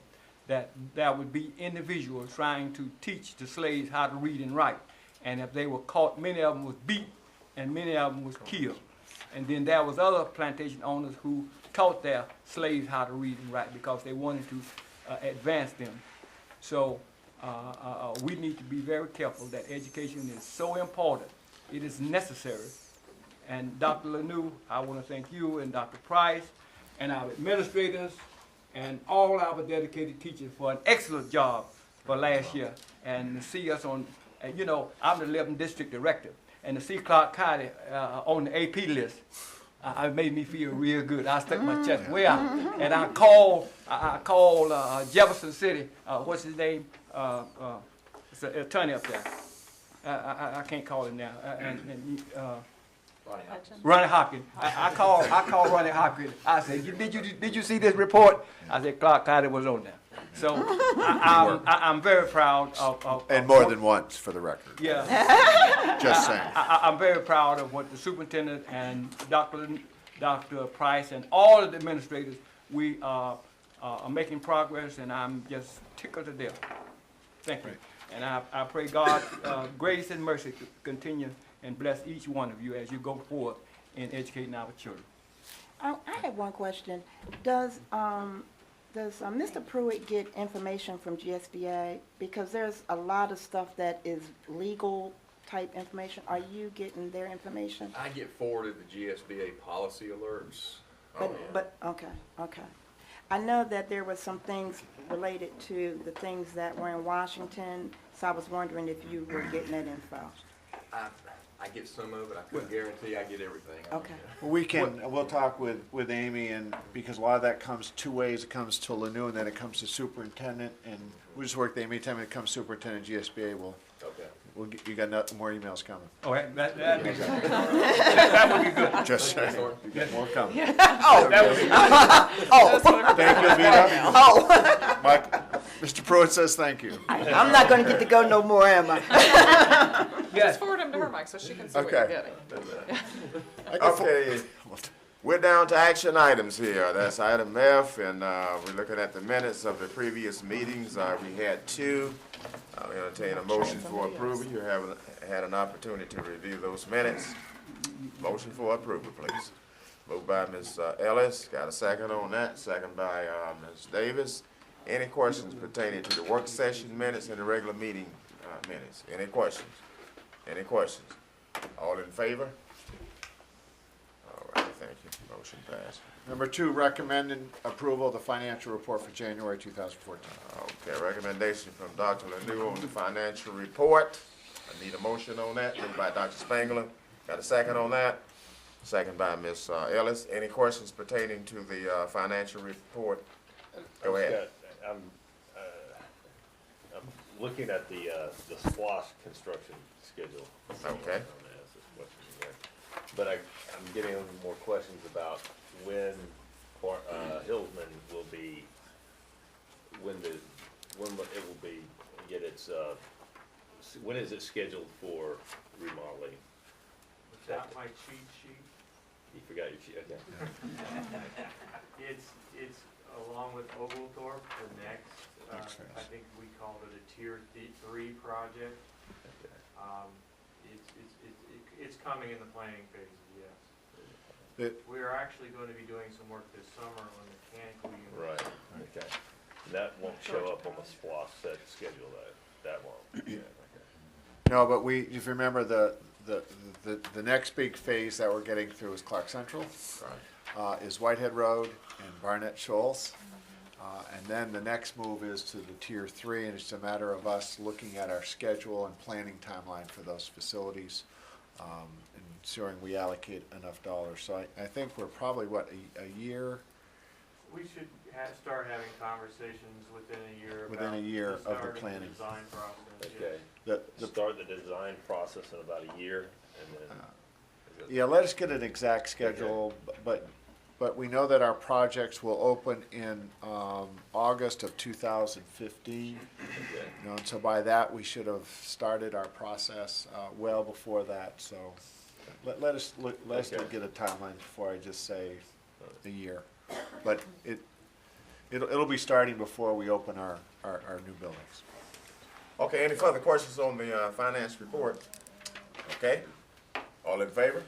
that there would be individuals trying to teach the slaves how to read and write. And if they were caught, many of them was beat and many of them was killed. And then there was other plantation owners who taught their slaves how to read and write because they wanted to advance them. So we need to be very careful that education is so important. It is necessary. And Dr. Lanou, I want to thank you and Dr. Price and our administrators and all our dedicated teachers for an excellent job for last year. And to see us on, you know, I'm the 11th district director, and to see Clarke County on the AP list, it made me feel real good. I stuck my chest way out, and I called Jefferson City, what's his name? It's an attorney up there. I can't call him now. Ronnie Hopkins. I called Ronnie Hopkins. I said, did you see this report? I said, Clarke County was on there. So I'm very proud of And more than once, for the record. Yeah. Just saying. I'm very proud of what the superintendent and Dr. Price and all of the administrators, we are making progress, and I'm just tickled to death. Thank you. And I pray God grace and mercy to continue and bless each one of you as you go forward in educating our children. I have one question. Does Mr. Pruitt get information from GSBA? Because there's a lot of stuff that is legal type information. Are you getting their information? I get forwarded the GSBA policy alerts. But okay. I know that there were some things related to the things that were in Washington, so I was wondering if you were getting that info. I get some of it. I couldn't guarantee I get everything. Okay. Well, we'll talk with Amy, and because a lot of that comes two ways. It comes to Lanu, and then it comes to superintendent, and we just work the Amy. Anytime it comes superintendent, GSBA will. Okay. You got more emails coming. Oh, that'd be good. That would be good. Just saying. You got more coming. Oh, that would be good. Oh, thank you, Vita. Oh. Mike, Mr. Pruitt says thank you. I'm not going to get to go no more, am I? Just forward them to her, Mike, so she can see what you're getting. Okay, we're down to action items here. That's item F, and we're looking at the minutes of the previous meetings. We had two. I'll entertain a motion for approval. You haven't had an opportunity to review those minutes. Motion for approval, please. Moved by Ms. Ellis. Got a second on that. Second by Ms. Davis. Any questions pertaining to the work session minutes and the regular meeting minutes? Any questions? Any questions? All in favor? All right, thank you. Motion passed. Number 2, recommending approval of the financial report for January 2014. Okay, recommendation from Dr. Lanu on the financial report. I need a motion on that. Moved by Dr. Spangler. Got a second on that? Second by Ms. Ellis. Any questions pertaining to the financial report? Go ahead. I'm looking at the SPLOST construction schedule. Okay. But I'm getting more questions about when Hillsman will be, when it will be, get its, when is it scheduled for remodeling? Was that my cheat sheet? You forgot your sheet, okay. It's along with Oglethorpe, the next, I think we call it a tier 3 project. It's coming in the planning phase, yes. We're actually going to be doing some work this summer on the mechanical unit. Right, okay. And that won't show up on the SPLOST set schedule, that won't. Yeah, okay. No, but if you remember, the next big phase that we're getting through is Clark Central, is Whitehead Road and Barnett Shoals. And then the next move is to the tier 3, and it's a matter of us looking at our schedule and planning timeline for those facilities, and ensuring we allocate enough dollars. So I think we're probably, a year? We should start having conversations within a year. Within a year of the planning. Design process. Okay. Start the design process in about a year, and then. Yeah, let us get an exact schedule, but we know that our projects will open in August of 2015. And so by that, we should have started our process well before that. So let us get a timeline before I just say a year. But it'll be starting before we open our new buildings. Okay, any further questions on the finance report? Okay, all in favor?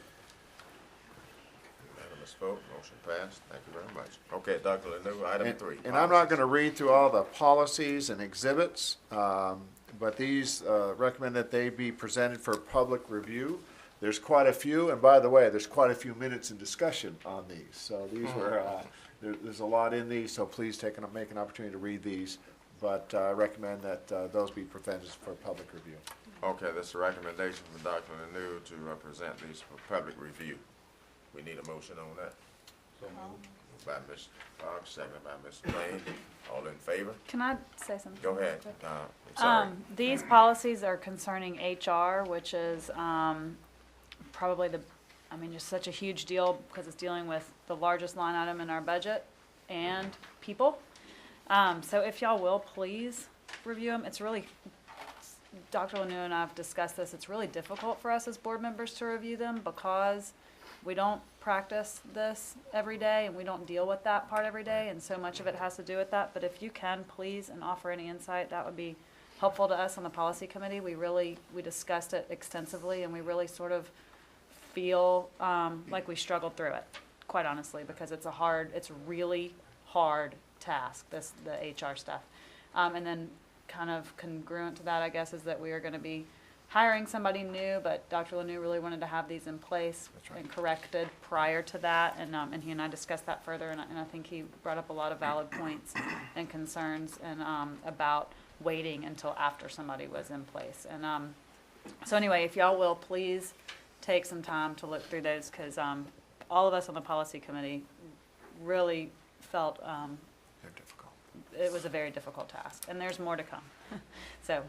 Unanimous vote, motion passed. Thank you very much. Okay, Dr. Lanu, item 3. And I'm not going to read through all the policies and exhibits, but these recommend that they be presented for public review. There's quite a few, and by the way, there's quite a few minutes in discussion on these. So these were, there's a lot in these, so please make an opportunity to read these. But I recommend that those be presented for public review. Okay, this is a recommendation from Dr. Lanu to present these for public review. We need a motion on that. So moved by Ms. Fox, seconded by Ms. Blaine. All in favor? Can I say something? Go ahead. Sorry. These policies are concerning HR, which is probably the I mean, just such a huge deal because it's dealing with the largest line item in our budget and people. So if y'all will, please review them. It's really, Dr. Lanu and I have discussed this, it's really difficult for us as board members to review them because we don't practice this every day and we don't deal with that part every day, and so much of it has to do with that. But if you can, please, and offer any insight, that would be helpful to us on the policy committee. We discussed it extensively, and we really sort of feel like we struggled through it, quite honestly, because it's a really hard task, the HR stuff. And then kind of congruent to that, I guess, is that we are going to be hiring somebody new, but Dr. Lanu really wanted to have these in place and corrected prior to that, and he and I discussed that further, and I think he brought up a lot of valid points and concerns and about waiting until after somebody was in place. And so anyway, if y'all will please take some time to look through those, because all of us on the policy committee really felt it was a very difficult task, and there's more to come. So.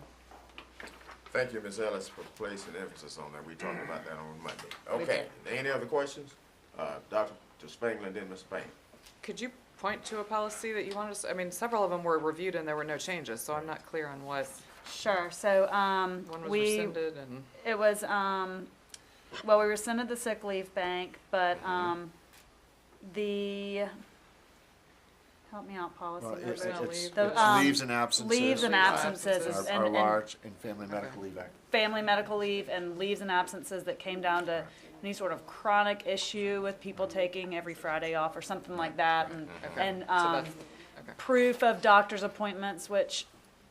Thank you, Ms. Ellis, for placing emphasis on that. We talked about that on Monday. Okay, any other questions? Dr. Spangler and then Ms. Payne. Could you point to a policy that you wanted us, I mean, several of them were reviewed and there were no changes, so I'm not clear on what. Sure, so, one was rescinded and. It was, well, we rescinded the sick leave bank, but, help me out, policy. Well, members. it's The, leaves and absences. Leaves and absences. Are large, and Family Medical Leave Act. Family medical leave and leaves and absences that came down to any sort of chronic issue with people taking every Friday off or something like that, and proof of doctor's appointments, which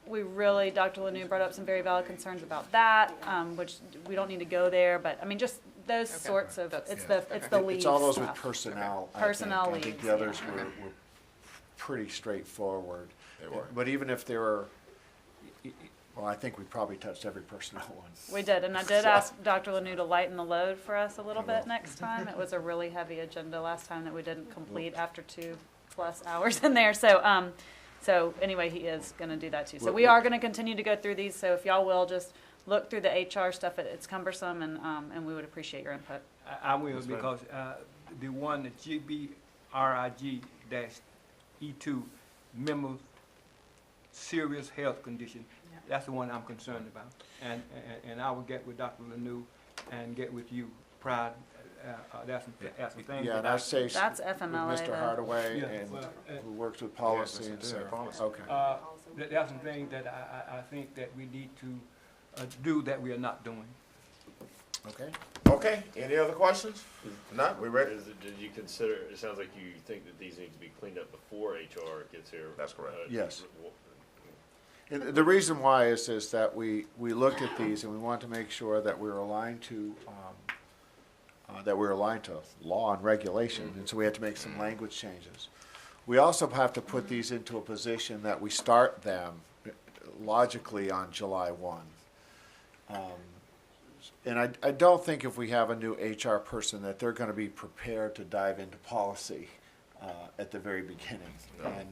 we really, Dr. Lanu brought up some very valid concerns about that, which we don't need to go there, but I mean, just those sorts of, it's the leave It's all those stuff. with personnel. Personnel I leaves. think the others were pretty straightforward. They were. But even if they were, well, I think we probably touched every personnel one. We did, and I did ask Dr. Lanu to lighten the load for us a little bit next time. It was a really heavy agenda last time that we didn't complete after 2+ hours in there. So, so anyway, he is going to do that too. So we are going to continue to go through these. So if y'all will just look through the HR stuff, it's cumbersome, and we would appreciate your input. I will, because the one, the GBRIG-E2, members, serious health condition, that's the one I'm concerned about. And I will get with Dr. Lanu and get with you prior, that's some things. Yeah, and I say That's with FMLA, Mr. though. Hardaway, Yeah, and well, who works with policy and so. Okay. That's some things that I think that we need to do that we are not doing. Okay. Okay, any other questions? Not, we ready? Did you consider, it sounds like you think that these need to be cleaned up before HR gets here. That's correct. Yes. And the reason why is that we looked at these and we want to make sure that we're aligned to law and regulation, and so we had to make some language changes. We also have to put these into a position that we start them logically on July 1. And I don't think if we have a new HR person that they're going to be prepared to dive into policy at the very beginning. No. And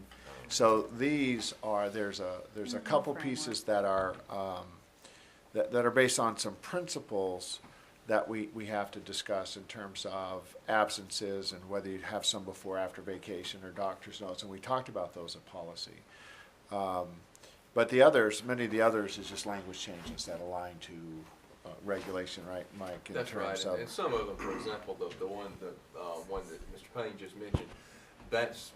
so these are, there's a couple pieces that are that are based on some principles that we have to discuss in terms of absences and whether you have some before, after vacation, or doctor's notes, and we talked about those in policy. But the others, many of the others, is just language changes that align to regulation, right, Mike? In That's terms right, of and some of them, for example, the one that Mr. Payne just mentioned, that's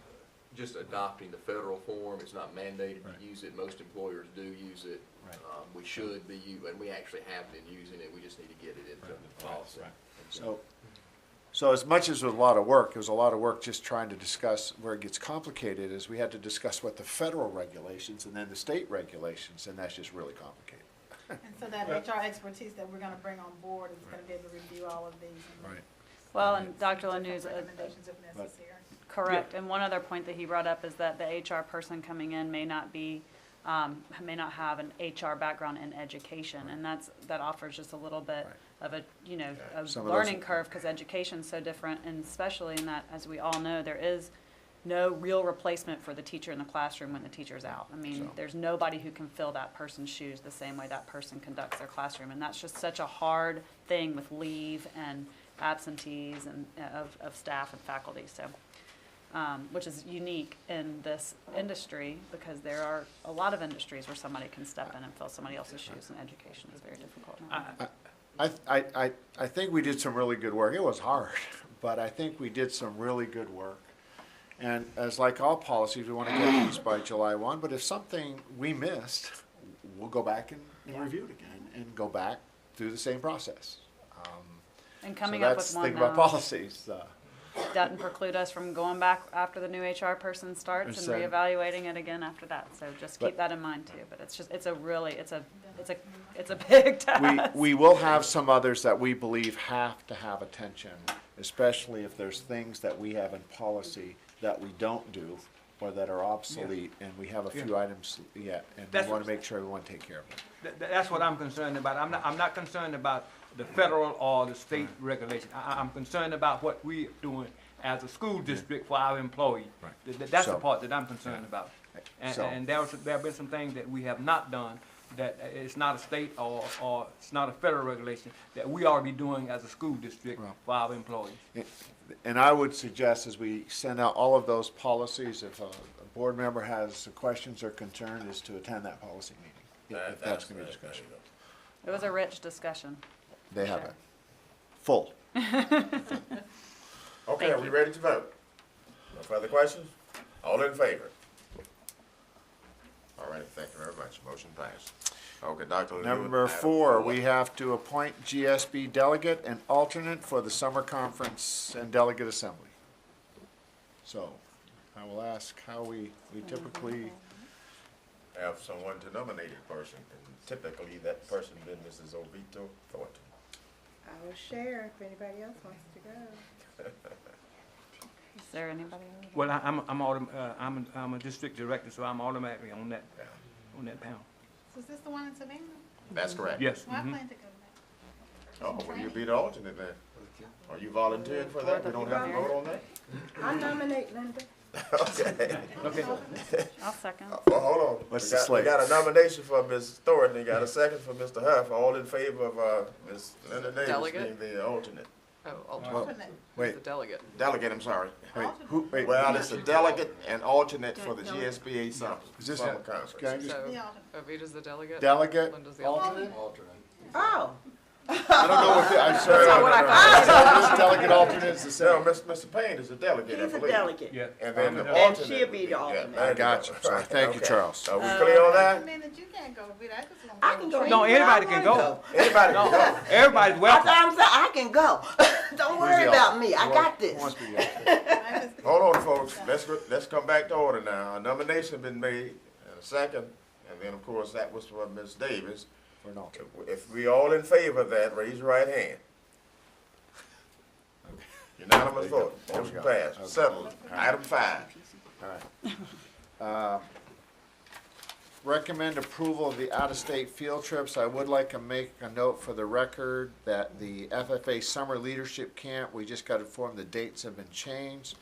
just adopting the federal form. It's not mandated to use it. Most employers do use it. Right. We should be, and we actually have been using it. We just need to get it into the policy. Right. So as much as it was a lot of work, it was a lot of work just trying to discuss where it gets complicated is we had to discuss what the federal regulations and then the state regulations, and that's just really complicated. And so that HR expertise that we're gonna bring on board is gonna be able to review all of these. And Right. Well, and Dr. Lanu's recommendations if necessary. correct. And one other point that he brought up is that the HR person coming in may not have an HR background in education, and that offers just a little bit of a a learning curve, because education's so different, and especially in that, as we all know, there is no real replacement for the teacher in the classroom when the teacher's out. I mean, there's nobody who can fill that person's shoes the same way that person conducts their classroom, and that's just such a hard thing with leave and absentees and of staff and faculty. So, which is unique in this industry because there are a lot of industries where somebody can step in and fill somebody else's shoes, and education is very difficult now. I think we did some really good work. It was hard, but I think we did some really good work. And as like all policies, we want to get these by July 1, but if something we missed, we'll go back and review it again and go back through the same process. And coming so up that's with one think about policies. doesn't preclude us from going back after the new HR person starts and reevaluating it again after that. So just keep that in mind too. But it's a big task. We will have some others that we believe have to have attention, especially if there's things that we have in policy that we don't do or that are obsolete, and we have a few items yet, and we want to make sure we want to take care of them. That's what I'm concerned about. I'm not concerned about the federal or the state regulation. I'm concerned about what we're doing as a school district for our employees. Right. That's the part that I'm concerned about. And there have been some things that we have not done that it's not a state or it's not a federal regulation that we ought to be doing as a school district for our employees. And I would suggest as we send out all of those policies, if a board member has questions or concerns, is to attend that policy meeting. If that's going to be a discussion. It was a rich discussion. They have it. Full. Okay, are we ready to vote? No further questions? All in favor? All right, thank you very much. Motion passed. Okay, Dr. Number 4, we have to appoint GSB delegate and alternate for the summer conference and delegate assembly. So, I will ask how we typically have someone to nominate a person, and typically that person then Mrs. Ovito Thornton. I will share if anybody else wants to go. Is there anybody else? Well, I'm a district director, so I'm automatically on that panel. So is this the one in Savannah? That's correct. Yes. Well, I plan to go back. Oh, well, you'll be the alternate then. Are you volunteering for that? We don't have to vote on that? I nominate Linda. Okay. Okay. I'll second. Well, hold on. What's We the slate? got a nomination for Ms. Thornton, and got a second for Mr. Huff. All in favor of Ms. Linda Davis Delegate? being the alternate. Oh, Well, alternate. wait. The delegate. Delegate, I'm sorry. wait. Well, it's a delegate and alternate for the GSBA summer Is this summer a- conference. can I just- So, The alternate. Avita's the delegate. delegate, Linda's the alternate? Oh. I don't know what I'm sorry. not what I This delegate alternate is the same. No, Mr. Payne is a delegate, I He's a believe. delegate. Yeah. And then the And alternate. she'll be the yeah, alternate. there I got you. go. Sorry. Thank you, Okay. Charles. Are we clear on I that? mean, that you can't go, Vita. I just want I can go. No, anywhere I anybody can wanna go. Anybody can go. Everybody's I welcome. I can go. Don't worry the about alternate? me. I got this. Who wants to be the alternate? Hold on, folks. Let's come back to order now. A nomination been made, and a second, and then, of course, that was for Ms. Davis. For an alternate. If we all in favor of that, raise your right hand. Unanimous vote. There we Motion go. passed. Okay. Settled. Item 5. All right. Recommend approval of the out-of-state field trips. I would like to make a note for the record that the FFA Summer Leadership Camp, we just got informed the dates have been changed.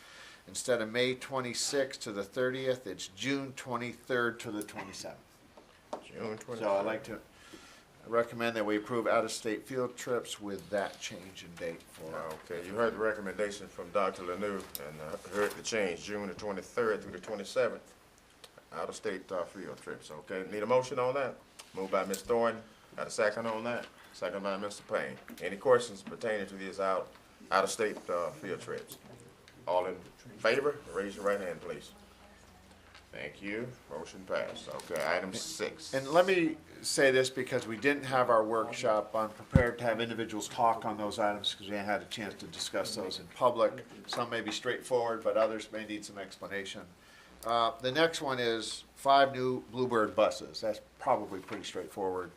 Instead of May 26th to the 30th, it's June 23rd to the 27th. June 23rd. So I'd like to recommend that we approve out-of-state field trips with that change in date for. Okay, you heard the recommendation from Dr. Lanou and heard the change, June the 23rd through the 27th. Out-of-state field trips, okay? Need a motion on that? Moved by Ms. Thornton. Got a second on that? Second by Mr. Payne. Any questions pertaining to these out-of-state field trips? All in favor? Raise your right hand, please. Thank you. Motion passed. Okay, item 6. And let me say this because we didn't have our workshop. I'm prepared to have individuals talk on those items because we hadn't had a chance to discuss those in public. Some may be straightforward, but others may need some explanation. The next one is 5 new Bluebird buses. That's probably pretty straightforward.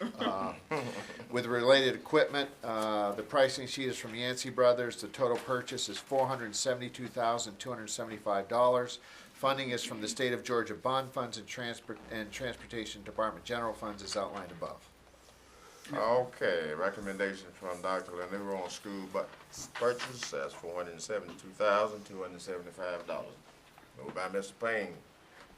With related equipment, the pricing sheet is from Yancey Brothers. The total purchase is $472,275. Funding is from the State of Georgia Bond Funds and Transportation Department General Funds as outlined above. Okay, recommendation from Dr. Lanou on school bus purchase, that's $472,275. Moved by Mr. Payne.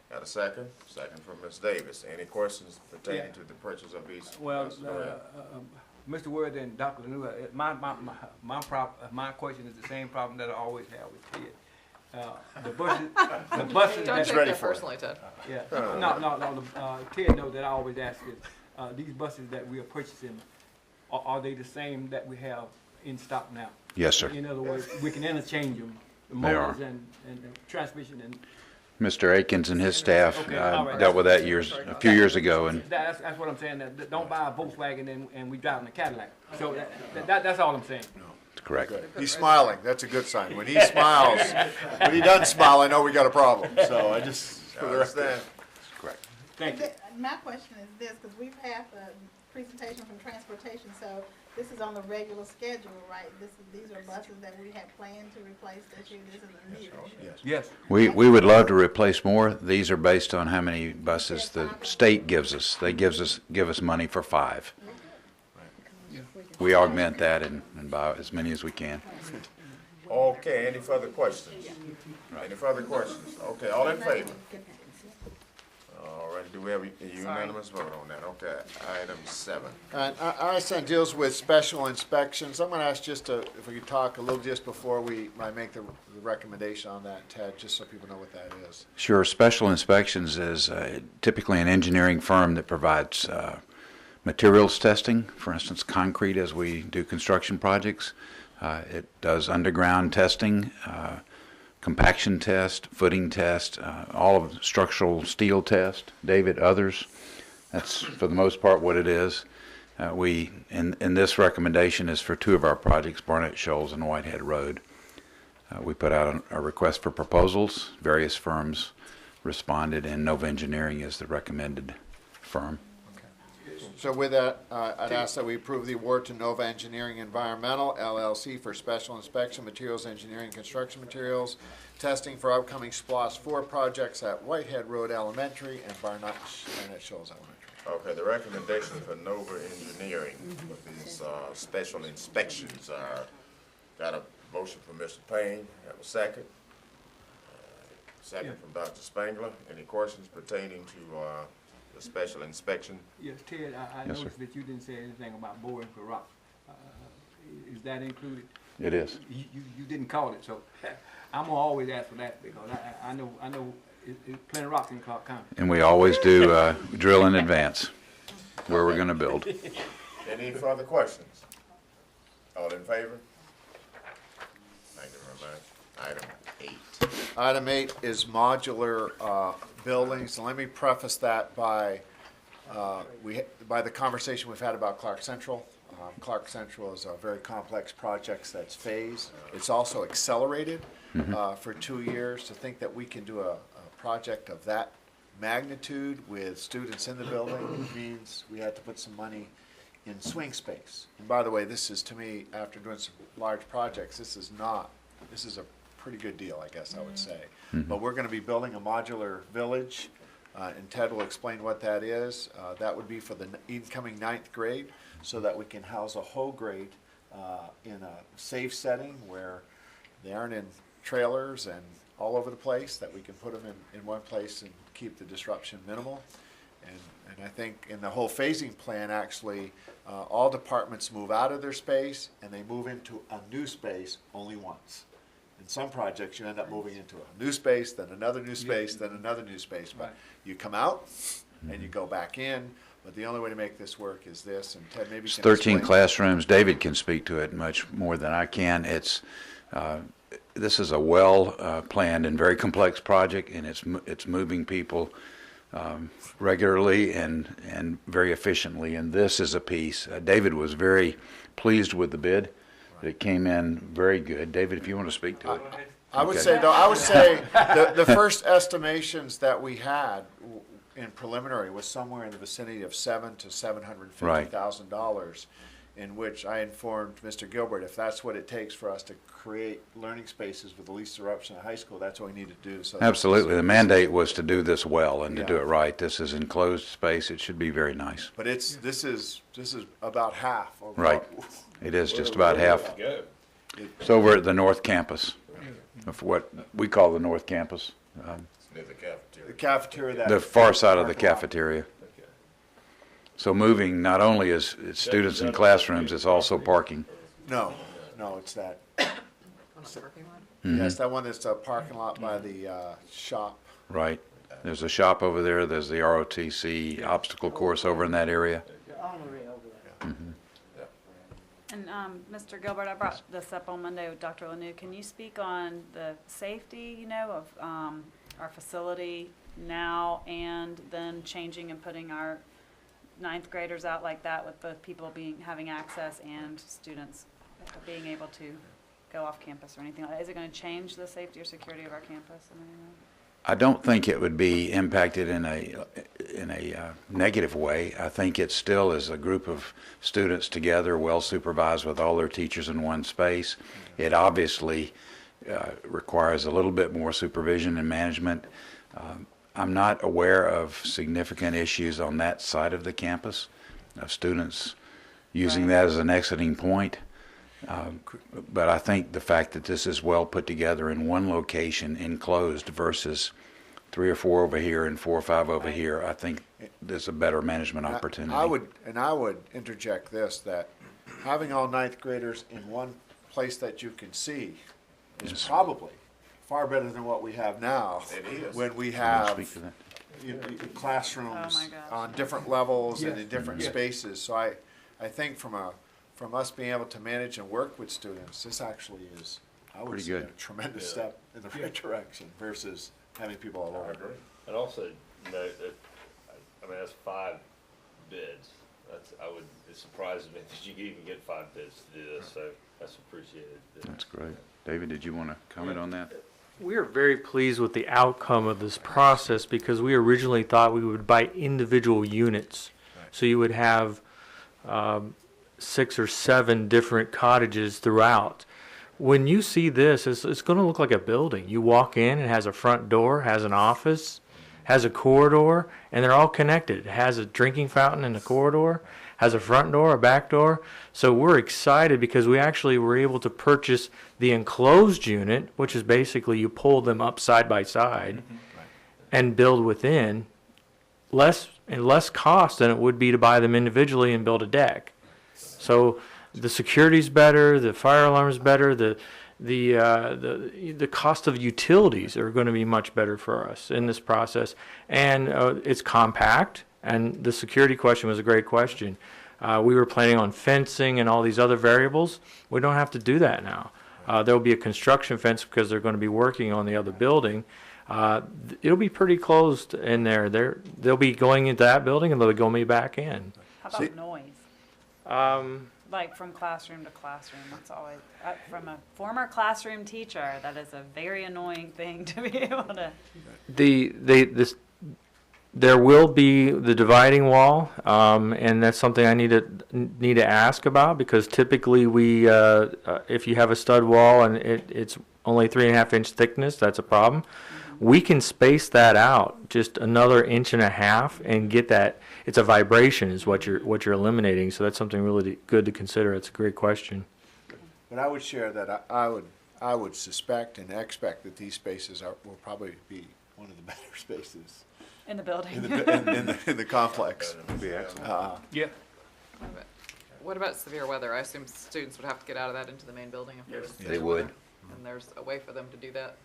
Got a second? Second from Ms. Davis. Any questions pertaining to the purchase of these? Well, buses? Go ahead. Mr. Word and Dr. Lanu, my question is the same problem that I always have with Ted. The buses Don't that. take that personally, Ted. Yeah, no, Ted knows that I always ask is, these buses that we are purchasing, are they the same that we have in stock now? Yes, sir. In other words, we can interchange them, the They are. motors and transmission and. Mr. Akins and his staff Okay, all right. dealt with that a few years ago, and That's what I'm saying, that don't buy a Volkswagen and we driving a Cadillac. So that's all I'm saying. correct. He's smiling, that's a good sign. When he smiles, when he doesn't smile, I know we got a problem, so I just, for the rest of that. Correct. Thank you. My question is this, because we've had the presentation from transportation, so this is on the regular schedule, right? These are buses that we had planned to replace this year, this is a new. Yes. We would love to replace more. These are based on how many buses the state gives us. They give us money for 5. We augment that and buy as many as we can. Okay, any further questions? Any further questions? Okay, all in favor? All right, do we have a unanimous vote on that? Okay, item 7. And our son deals with special inspections. I'm gonna ask if we could talk a little just before I make the recommendation on that, Ted, just so people know what that is. Sure. Special inspections is typically an engineering firm that provides materials testing, for instance, concrete as we do construction projects. It does underground testing, compaction test, footing test, all of the structural steel test. David, others. That's for the most part what it is. In this recommendation is for 2 of our projects, Barnett Shoals and Whitehead Road. We put out a request for proposals. Various firms responded, and Nova Engineering is the recommended firm. So with that, I'd ask that we approve the award to Nova Engineering Environmental LLC for special inspection, materials engineering, construction materials, testing for upcoming SPLOST 4 projects at Whitehead Road Elementary and Barnett Shoals Elementary. Okay, the recommendation for Nova Engineering with these special inspections are, got a motion from Mr. Payne, have a second. Second from Dr. Spangler. Any questions pertaining to the special inspection? Yes, Ted, I Yes, noticed that you didn't say anything about boring for rock. Is that included? It is. You didn't call it, so I'm gonna always ask for that because I know it's plenty of rock in Clarke County. And we always do drill in advance where we're going to build. Any further questions? All in favor? Thank you very much. Item 8. Item 8 is modular buildings. And let me preface that by the conversation we've had about Clarke Central. Clarke Central is a very complex project that's phased. It's also accelerated for 2 years. To think that we can do a project of that magnitude with students in the building means we had to put some money in swing space. And by the way, this is, to me, after doing some large projects, this is a pretty good deal, I guess I would say. But we're going to be building a modular village, and Ted will explain what that is. That would be for the incoming 9th grade, so that we can house a whole grade in a safe setting where they aren't in trailers and all over the place, that we can put them in one place and keep the disruption minimal. And I think in the whole phasing plan, actually, all departments move out of their space and they move into a new space only once. In some projects, you end up moving into a new space, then another new space, then another new space. But you come out and you go back in. But the only way to make this work is this. And Ted, maybe you can 13 explain. classrooms. David can speak to it much more than I can. This is a well-planned and very complex project, and it's moving people regularly and very efficiently. And this is a piece. David was very pleased with the bid. It came in very good. David, if you want to speak to it. I would say the first estimations that we had in preliminary was somewhere in the vicinity of $700,000 to $750,000, in which I informed Mr. Gilbert, if that's what it takes for us to create learning spaces with the least disruption at high school, that's what we need to do. So Absolutely. The mandate was to do this well and to do it right. This is enclosed space. It should be very nice. But this is about half. Of Right. It is just about half. It's over at the North Campus, of what we call the North Campus. Near the cafeteria. The cafeteria. The far side of the cafeteria. So moving not only is it's students in classrooms, it's also parking. No, it's that. On the parking lot? Yes, that one is the parking lot by the shop. Right. There's a shop over there, there's the ROTC obstacle course over in that area. And Mr. Gilbert, I brought this up on Monday with Dr. Lanu. Can you speak on the safety, you know, of our facility now and then changing and putting our ninth graders out like that with both people having access and students being able to go off campus or anything like that? Is it going to change the safety or security of our campus in any way? I don't think it would be impacted in a negative way. I think it still is a group of students together, well supervised with all their teachers in one space. It obviously requires a little bit more supervision and management. I'm not aware of significant issues on that side of the campus, of students using that as an exiting point. But I think the fact that this is well put together in one location, enclosed, versus 3 or 4 over here and 4 or 5 over here, I think there's a better management opportunity. I would interject this, that having all ninth graders in one place that you can see is probably far better than what we have now. It is. When we have classrooms on different levels and in different spaces. So I think from us being able to manage and work with students, this actually is, I would say, a tremendous step in the right direction versus having people all over. And also, you know, I mean, that's 5 bids. It surprises me that you even get 5 bids to do this, so that's appreciated. That's great. David, did you want to comment on that? We are very pleased with the outcome of this process because we originally thought we would buy individual units. So you would have 6 or 7 different cottages throughout. When you see this, it's going to look like a building. You walk in, it has a front door, has an office, has a corridor, and they're all connected. It has a drinking fountain in the corridor, has a front door, a back door. So we're excited because we actually were able to purchase the enclosed unit, which is basically you pull them up side by side and build within, less cost than it would be to buy them individually and build a deck. So the security's better, the fire alarm's better, the cost of utilities are going to be much better for us in this process, and it's compact. And the security question was a great question. We were planning on fencing and all these other variables. We don't have to do that now. There will be a construction fence because they're going to be working on the other building. It'll be pretty closed in there. They'll be going into that building and they'll be going back in. How about noise? Like from classroom to classroom, that's always, from a former classroom teacher, that is a very annoying thing to be able to. There will be the dividing wall, and that's something I need to ask about because typically we, if you have a stud wall and it's only 3.5 inch thickness, that's a problem. We can space that out just another 1.5 inches and get that. It's a vibration is what you're eliminating. So that's something really good to consider. It's a great question. But I would share that I would suspect and expect that these spaces will probably be one of the better spaces in the building, in the complex. Would be excellent. Yeah. What about severe weather? I assume students would have to get out of that into the main building if there's They would. And there's a way for them to do that?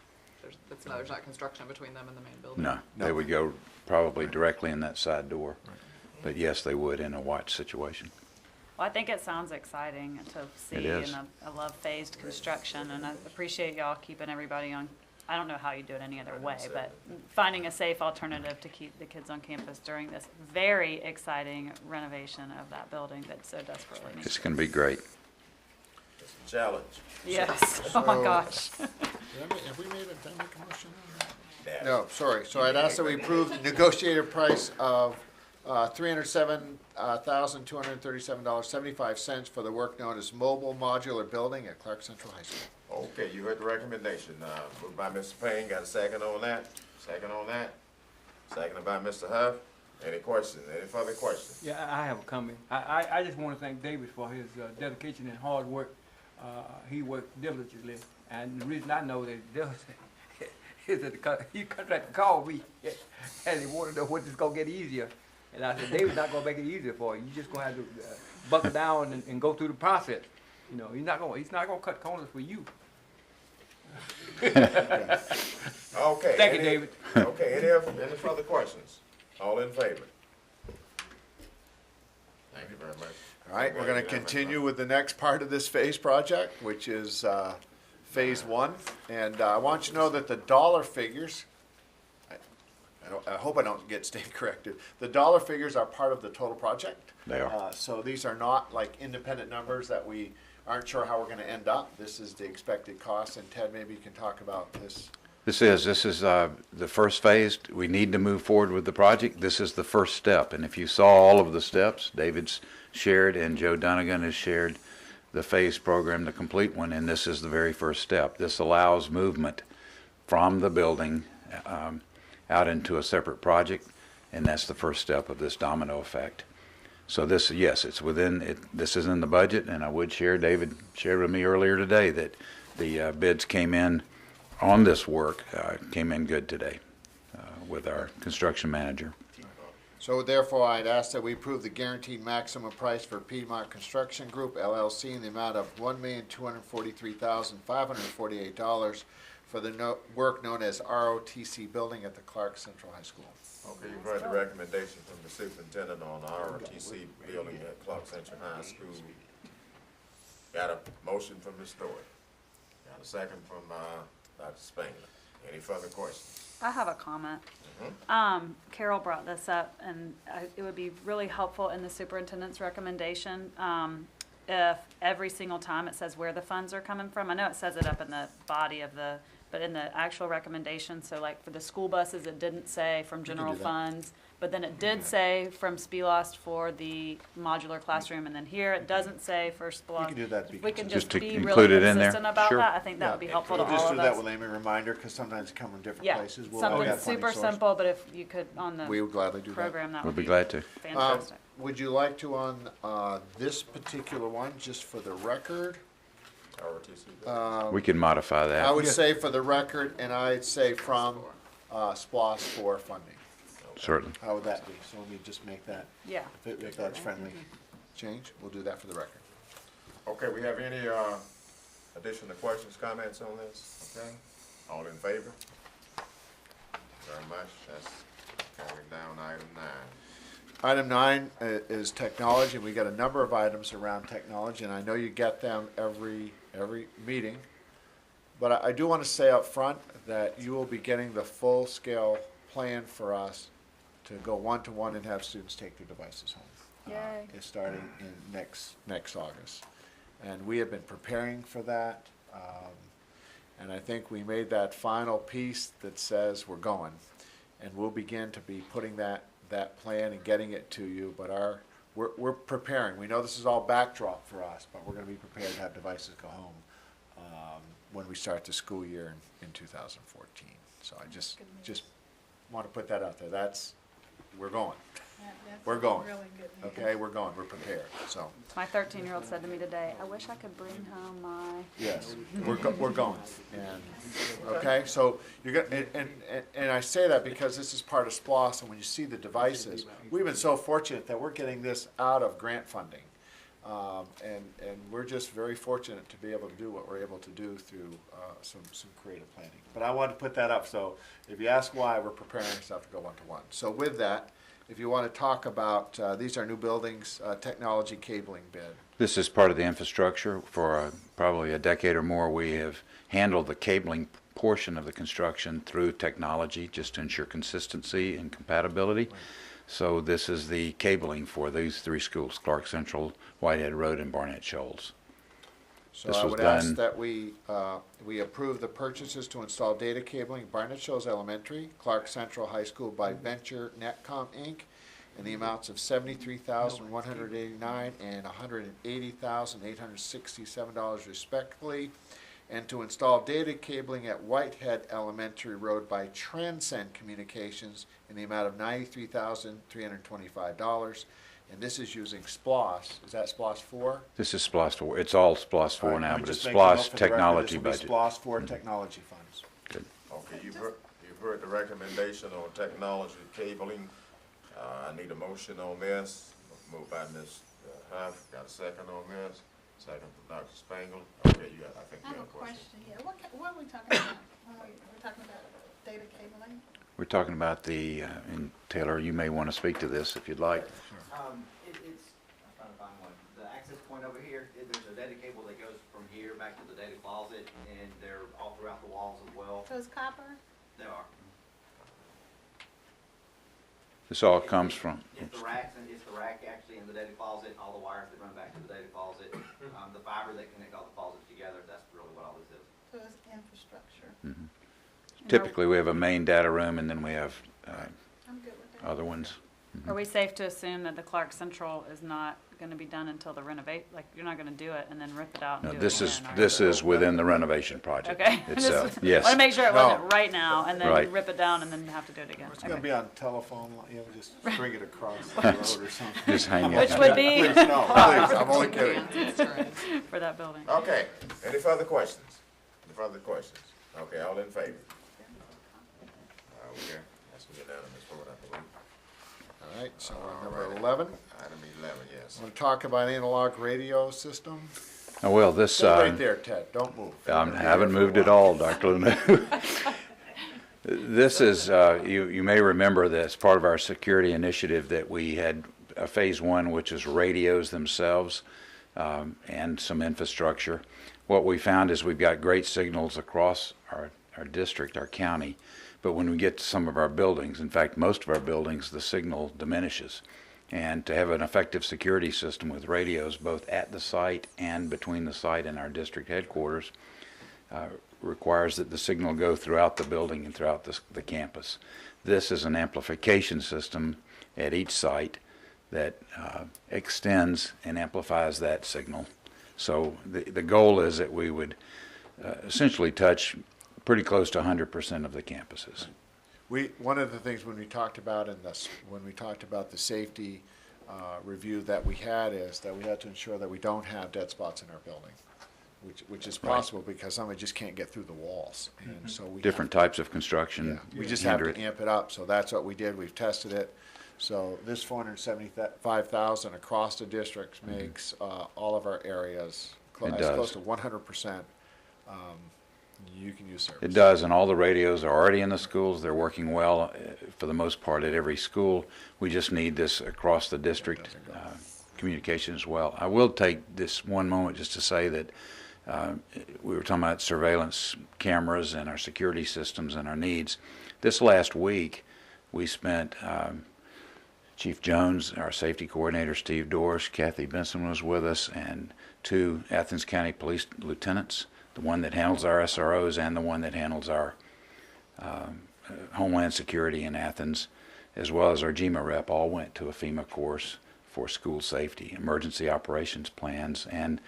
There's not construction between them and the main building? No, they would go probably directly in that side door. But yes, they would in a watch situation. Well, I think it sounds exciting to see, It is. and I love phased construction, and I appreciate y'all keeping everybody on. I don't know how you do it any other way, but finding a safe alternative to keep the kids on campus during this very exciting renovation of that building that so desperately needs. It's going to be great. It's a challenge. Yes. Oh my gosh. Have we made a motion on that? No, sorry. So I'd ask that we approve the negotiated price of $307,237.75 for the work known as Mobile Modular Building at Clarke Central High School. Okay, you heard the recommendation. Moved by Mr. Payne, got a second on that? Second on that? Seconded by Mr. Huff. Any questions? Any further questions? Yeah, I have a comment. I just want to thank David for his dedication and hard work. He worked diligently, and the reason I know that is that he contractor called me and he wanted to know when it's gonna get easier. And I said, David's not gonna make it easier for you. You just gonna have to buckle down and go through the process. You know, he's not gonna cut corners for you. Okay. Thank you, David. Okay, any further questions? All in favor? Thank you very much. All right, we're going to continue with the next part of this phase project, which is phase 1. And I want you to know that the dollar figures, I hope I don't get state corrected, the dollar figures are part of the total project. They are. So these are not like independent numbers that we aren't sure how we're going to end up. This is the expected cost, and Ted, maybe you can talk about this. This is the first phase. We need to move forward with the project. This is the first step, and if you saw all of the steps, David's shared and Joe Dunnigan has shared the phase program, the complete one, and this is the very first step. This allows movement from the building out into a separate project, and that's the first step of this domino effect. So this, yes, it's within it. This is in the budget, and I would share. David shared with me earlier today that the bids came in on this work came in good today with our construction manager. So therefore, I'd ask that we approve the guaranteed maximum price for Piedmont Construction Group LLC in the amount of $1,243,548 for the work known as ROTC building at the Clarke Central High School. Okay, you've heard the recommendation from the superintendent on the ROTC building at Clarke Central High School. Got a motion from Ms. Stewart. Got a second from Dr. Spangler. Any further questions? I have a comment. Carol brought this up, and it would be really helpful in the superintendent's recommendation if every single time it says where the funds are coming from. I know it says it up in the body of the, but in the actual recommendation, so like for the school buses, it didn't say from general funds, but then it did say from SPLOST for the modular classroom, and then here it doesn't say for SPLOST. You can do that. If we can Just just to be include really it in there. consistent about Sure. that, I think that would be helpful to all of us. We'll just do that with Amy reminder, because sometimes it comes in different Yeah, places. We'll something have funding super source. simple, but if you could on the We would gladly do that. program, that We'll would be be glad to. fantastic. Would you like to on this particular one, just for the record? ROTC. We can modify that. I would say for the record, and I'd say from SPLOST for funding. Certainly. How would that be? So let me just make that, Yeah. if that's friendly change, we'll do that for the record. Okay, we have any additional questions, comments on this? Okay, all in favor? Very much. That's going down item 9. Item 9 is technology. We got a number of items around technology, and I know you get them every meeting. But I do want to say up front that you will be getting the full-scale plan for us to go one-to-one and have students take their devices home. Yay. It's starting in next August. And we have been preparing for that. And I think we made that final piece that says we're going. And we'll begin to be putting that plan and getting it to you. But we're preparing. We know this is all backdrop for us, but we're going to be prepared to have devices go home when we start the school year in 2014. So I just want to put that out there. We're going. We're going. Really good news. Okay, we're going. We're prepared. So My 13-year-old said to me today, I wish I could bring home my. yes, we're going. And okay, so you're going and I say that because this is part of SPLOST, and when you see the devices, we've been so fortunate that we're getting this out of grant funding. And we're just very fortunate to be able to do what we're able to do through some creative planning. But I wanted to put that up, so if you ask why, we're preparing ourselves to go one-to-one. So with that, if you want to talk about, these are new buildings, technology cabling bid. This is part of the infrastructure. For probably a decade or more, we have handled the cabling portion of the construction through technology just to ensure consistency and compatibility. So this is the cabling for these 3 schools, Clarke Central, Whitehead Road, and Barnett Shoals. So This I was would done- ask that we approve the purchases to install data cabling, Barnett Shoals Elementary, Clarke Central High School by Venture Netcom, Inc., in the amounts of $73,189 and $180,867 respectively, and to install data cabling at Whitehead Elementary Road by Transcend Communications in the amount of $93,325. And this is using SPLOST. Is that SPLOST 4? This is SPLOST 4. It's all SPLOST 4 All right, now, let me but just it's make a note SPLOST for the record, technology this will be budget. SPLOST 4 technology funds. Good. Okay, you've heard the recommendation on technology cabling. I need a motion on this. Moved by Ms. Huff. Got a second on this? Second from Dr. Spangle. Okay, you got, I think I you have got a a question. question, yeah, what are we talking about? We're talking about data cabling? We're talking about and Taylor, you may want to speak to this if you'd like. I'm trying to find one. The access point over here, there's a data cable that goes from here back to the data closet, and they're all throughout the walls as well. So it's copper? They are. This all comes from, It's the racks, and it's the rack actually in the data closet, all the wires that run back to the data closet, the fiber that connect all the closets together, that's really what all this is. So it's infrastructure. typically we have a main data room and then we have I'm good with that. other ones. Are we safe to assume that the Clarke Central is not gonna be done until the renovate, like, you're not gonna do it and then rip it out and No, do it this again, are this you? is within the renovation project Okay. itself, yes. Wanna make sure it wasn't right now and then Right. rip it down and then have to do it again. It's gonna Okay. be on telephone, just bring it across the road or something. Just hang it. Which would be Please, no, hard please, I'm only kidding. for that building. Okay, any further questions? Any further questions? Okay, all in favor? Okay, that's unanimous vote, I believe. All right, so we're on number 11. Item 11, yes. I'm gonna talk about analog radio system. Oh, well, this, Stay right there, Ted, don't move. I haven't moved at all, Dr. Lanu. This is, you may remember that as part of our security initiative that we had a phase one, which is radios themselves and some infrastructure. What we found is we've got great signals across our district, our county, but when we get to some of our buildings, in fact, most of our buildings, the signal diminishes. And to have an effective security system with radios both at the site and between the site and our district headquarters requires that the signal go throughout the building and throughout the campus. This is an amplification system at each site that extends and amplifies that signal. So the goal is that we would essentially touch pretty close to 100% of the campuses. One of the things when we talked about the safety review that we had is that we had to ensure that we don't have dead spots in our building, which is possible because somebody just can't get through the walls, and so we Different types of construction. we just have hinder to it. amp it up. So that's what we did. We've tested it. So this 475,000 across the districts makes all of our areas It as does. close to 100%. You can use service. It does, and all the radios are already in the schools. They're working well for the most part at every school. We just need this across the district communication as well. I will take this one moment just to say that we were talking about surveillance cameras and our security systems and our needs. This last week, we spent Chief Jones, our safety coordinator, Steve Dorsch, Kathy Benson was with us, and 2 Athens County Police lieutenants, the one that handles our SROs and the one that handles our Homeland Security in Athens, as well as our GMA rep, all went to a FEMA course for school safety, emergency operations plans, and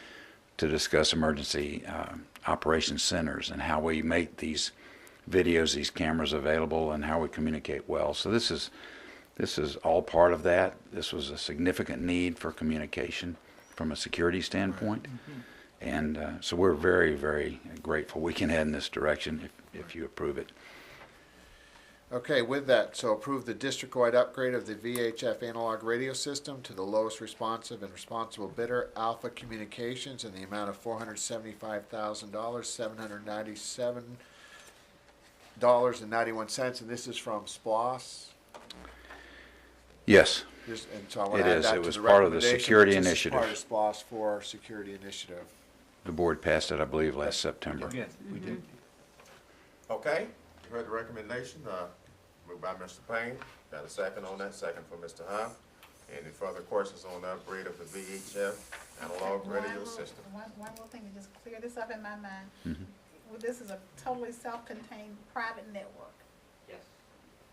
to discuss emergency operations centers and how we make these videos, these cameras available, and how we communicate well. So this is all part of that. This was a significant need for communication from a security standpoint. And so we're very, very grateful we can head in this direction if you approve it. Okay, with that, so approve the district-wide upgrade of the VHF analog radio system to the lowest responsive and responsible bidder, Alpha Communications, in the amount of $475,000, $797.91, and this is from SPLOS. Yes, And so I want it to add is. that It to was the part of the recommendation, security which is initiative. Part of SPLOS for security initiative. The board passed it, I believe, last September. Yes, we did. Okay, you heard the recommendation, moved by Mr. Payne, got a second on that, second for Mr. Huff. Any further questions on the upgrade of the VHF analog radio system? One more thing to just clear this up in my mind. Mhm. Well, this is a totally self-contained private network. Yes.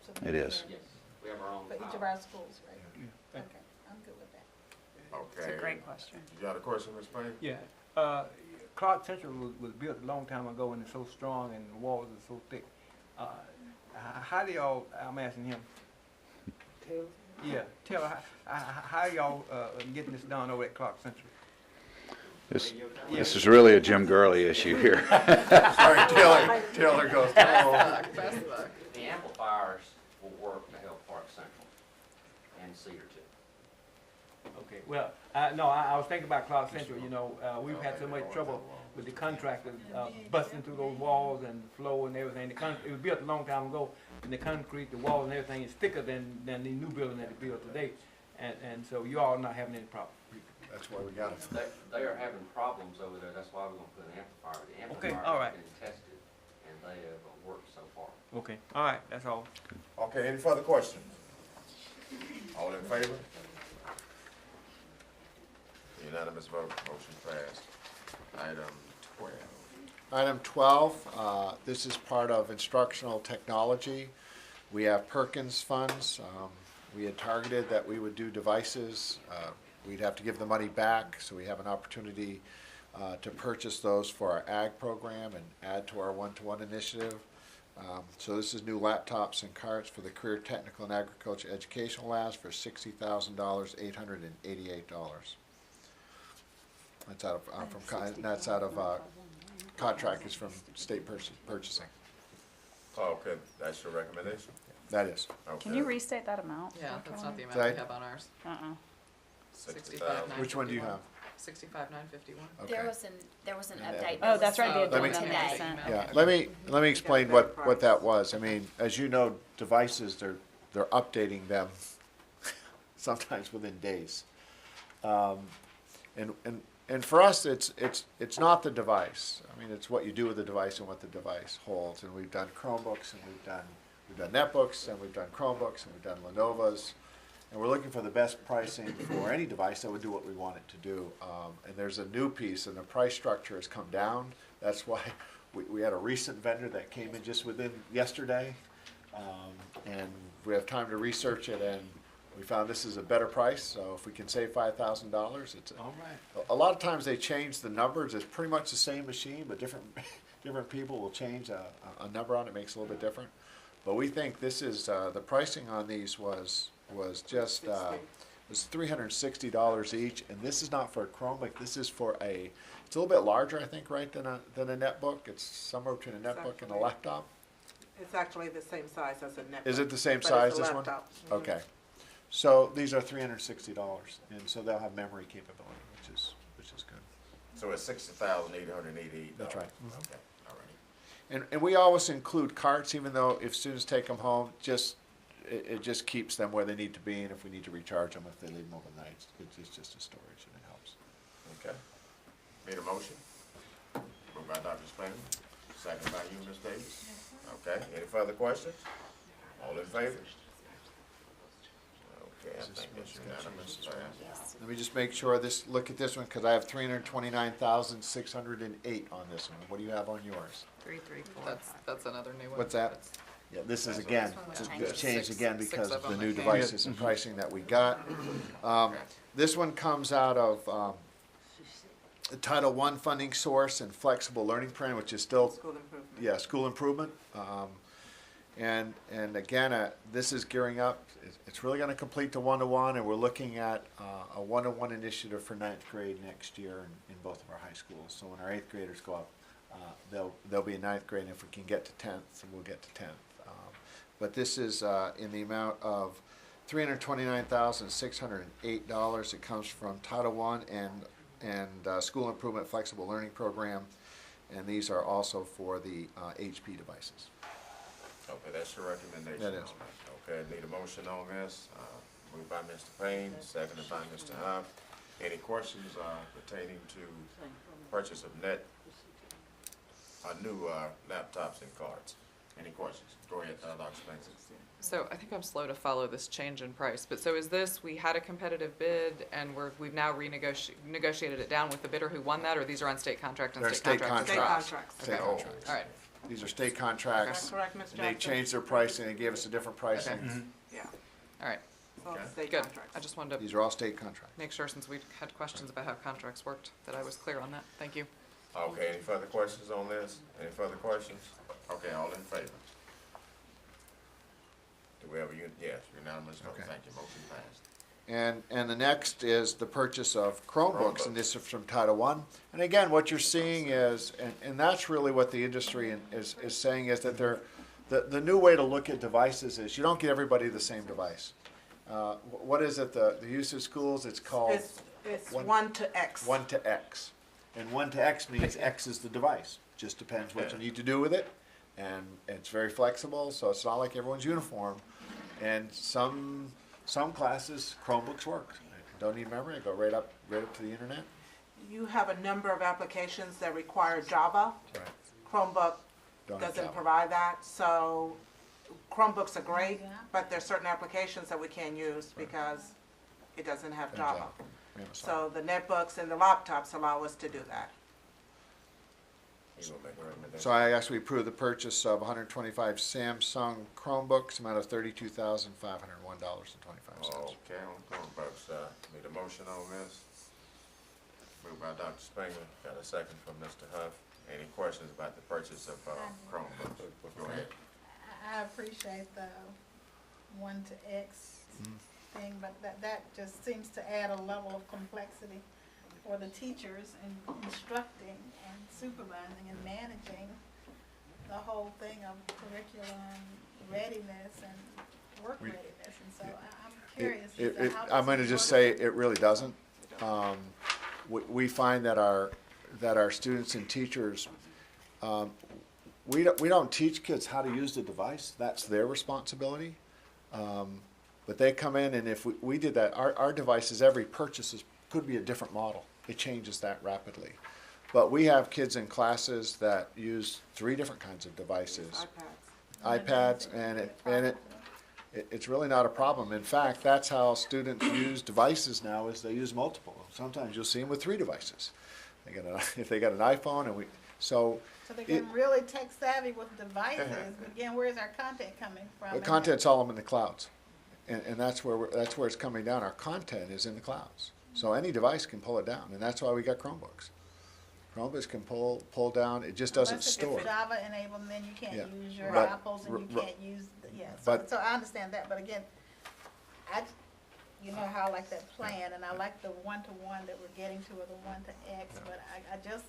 So It is. Yes, we have our own. For each of power. our schools, right? Okay, I'm good with that. Okay. It's a great question. You got a question, Ms. Payne? Yeah. Clarke Central was built a long time ago and it's so strong and the walls are so thick. How do y'all, I'm asking him. Taylor? Yeah, Taylor, how y'all getting this done over at Clarke Central? This is really a Jim Gurley issue here. Sorry, Taylor goes. The amplifiers will work to help Clarke Central. Cedar too. Okay, well, no, I was thinking about Clark Central, you know, we've had so much trouble with the contractors, busting through those walls and the floor and everything. It was built a long time ago, and the concrete, the walls and everything is thicker than the new building that they built today. And so you all not having any problem. That's why we got it. They are having problems over there, that's why we're gonna put an amplifier. The Okay, amplifier all right. has been tested, and they have worked so far. Okay, all right, that's all. Okay, any further questions? All in favor? Unanimous vote, motion passed. Item 12. Item 12, this is part of instructional technology. We have Perkins funds. We had targeted that we would do devices. We'd have to give the money back, so we have an opportunity to purchase those for our ag program and add to our one-to-one initiative. So this is new laptops and carts for the Career Technical and Agriculture Educational Labs for $60,888. That's out of contractors from state purchasing. Oh, okay, that's your recommendation? That is. Okay. Can you restate that amount? Yeah, that's not the amount Did I- we have on ours. 60,000. Which one do you have? 65,951. Okay. There was an update. Oh, that's right, the Let me- addendum today. you sent. Yeah, let me explain what that was. I mean, as you know, devices, they're updating them sometimes within days. And for us, it's not the device. I mean, it's what you do with the device and what the device holds. And we've done Chromebooks, and we've done netbooks, and we've done Chromebooks, and we've done Lenovo's. And we're looking for the best pricing for any device that would do what we want it to do. And there's a new piece, and the price structure has come down. That's why we had a recent vendor that came in just within yesterday. And we have time to research it, and we found this is a better price. So if we can save $5,000, it's All right. a lot of times they change the numbers. It's pretty much the same machine, but different people will change a number on it. Makes it a little bit different. But we think this is the pricing on these was just was $360 each, and this is not for a Chromebook. This is for it's a little bit larger, I think, right, than a netbook. It's somewhere between a netbook and a laptop. It's actually the same size as a netbook. Is it the same but size, it's a this one? laptop. Okay. So these are $360, and so they'll have memory capability, which is good. So it's $60,888. That's right. Okay, all right. And we always include carts, even though if students take them home, it just keeps them where they need to be, and if we need to recharge them, if they leave them overnight, it's just a storage, and it helps. Okay. Need a motion? Moved by Dr. Spangler, second by you, Ms. Davis. Okay, any further questions? All in favor? Okay, I think it's unanimous. Let me just make sure look at this one, because I have 329,608 on this one. What do you have on yours? 334. That's another new one. What's that? Yeah, this is again, it's changed again because of the new devices and pricing that we got. This one comes out of the Title I funding source and flexible learning plan, which is still School improvement. yeah, school improvement. And again, this is gearing up. It's really going to complete the one-to-one, and we're looking at a one-to-one initiative for 9th grade next year in both of our high schools. So when our 8th graders go up, they'll be in 9th grade, and if we can get to 10th, we'll get to 10th. But this is in the amount of $329,608. It comes from Title I and School Improvement Flexible Learning Program, and these are also for the HP devices. Okay, that's your recommendation. That is. on that. Okay, need a motion on this. Moved by Mr. Payne, seconded by Mr. Huff. Any questions pertaining to purchase of new laptops and cards? Any questions? Go ahead, Dr. Spencer. So I think I'm slow to follow this change in price, but so is this, we had a competitive bid and we've now negotiated it down with the bidder who won that, or these are on state contract and They're state contracts? State contracts. State Okay. contracts. All right. These are state contracts. That's correct, Ms. And they Johnson? changed their pricing, they gave us a different pricing. Okay. Yeah. All right. It's all state Good. contracts. I just wanted to These are all state contracts. make sure, since we had questions about how contracts worked, that I was clear on that. Thank you. Okay, any further questions on this? Any further questions? Okay, all in favor? Do we have yes, unanimous vote. Okay. Thank you, motion passed. And the next is the purchase of Chromebooks, and this is from Title I. And again, what you're seeing is, and that's really what the industry is saying, is that the new way to look at devices is you don't get everybody the same device. what is it, the use of schools, it's called? It's 1 to X. 1 to X. And 1 to X means X is the device. Just depends what you need to do with it. And it's very flexible, so it's not like everyone's uniform. And some classes, Chromebooks work. Don't need memory, go right up to the internet. You have a number of applications that require Java. Right. Chromebook Don't have doesn't Java. provide that, so Chromebooks are great, but there's certain applications that we can't use because it doesn't have And Java. Yeah, So the netbooks and the laptops allow us to do that. You gonna make a recommendation? So I ask we approve the purchase of 125 Samsung Chromebooks, amount of $32,501.25. Okay, on Chromebooks, need a motion on this? Moved by Dr. Spangler, got a second from Mr. Huff. Any questions about the purchase of Chromebooks? Go ahead. I appreciate the 1 to X thing, but that just seems to add a level of complexity for the teachers in instructing and supervising and managing the whole thing of curriculum readiness and work readiness. And so I'm curious. as to how I'm this going to just works. say it really doesn't. We find that our students and teachers, we don't teach kids how to use the device. That's their responsibility. But they come in, and if we did that, our devices, every purchase could be a different model. It changes that rapidly. But we have kids in classes that use 3 different kinds of devices. iPads, and it's really not a problem. In fact, that's how students use devices now, is they use multiple. Sometimes you'll see them with 3 devices. If they got an iPhone, So they get really tech savvy with devices, but again, where's our content coming from? the content's all in the clouds, and that's where it's coming down. Our content is in the clouds, so any device can pull it down, and that's why we got Chromebooks. Chromebooks can pull down. It just doesn't Unless store. it's Java enabled, then you can't use your But- apples and you can't use, but- so I understand that, but again, you know how I like that plan, and I like the 1-to-1 that we're getting to, or the 1 to X, but I just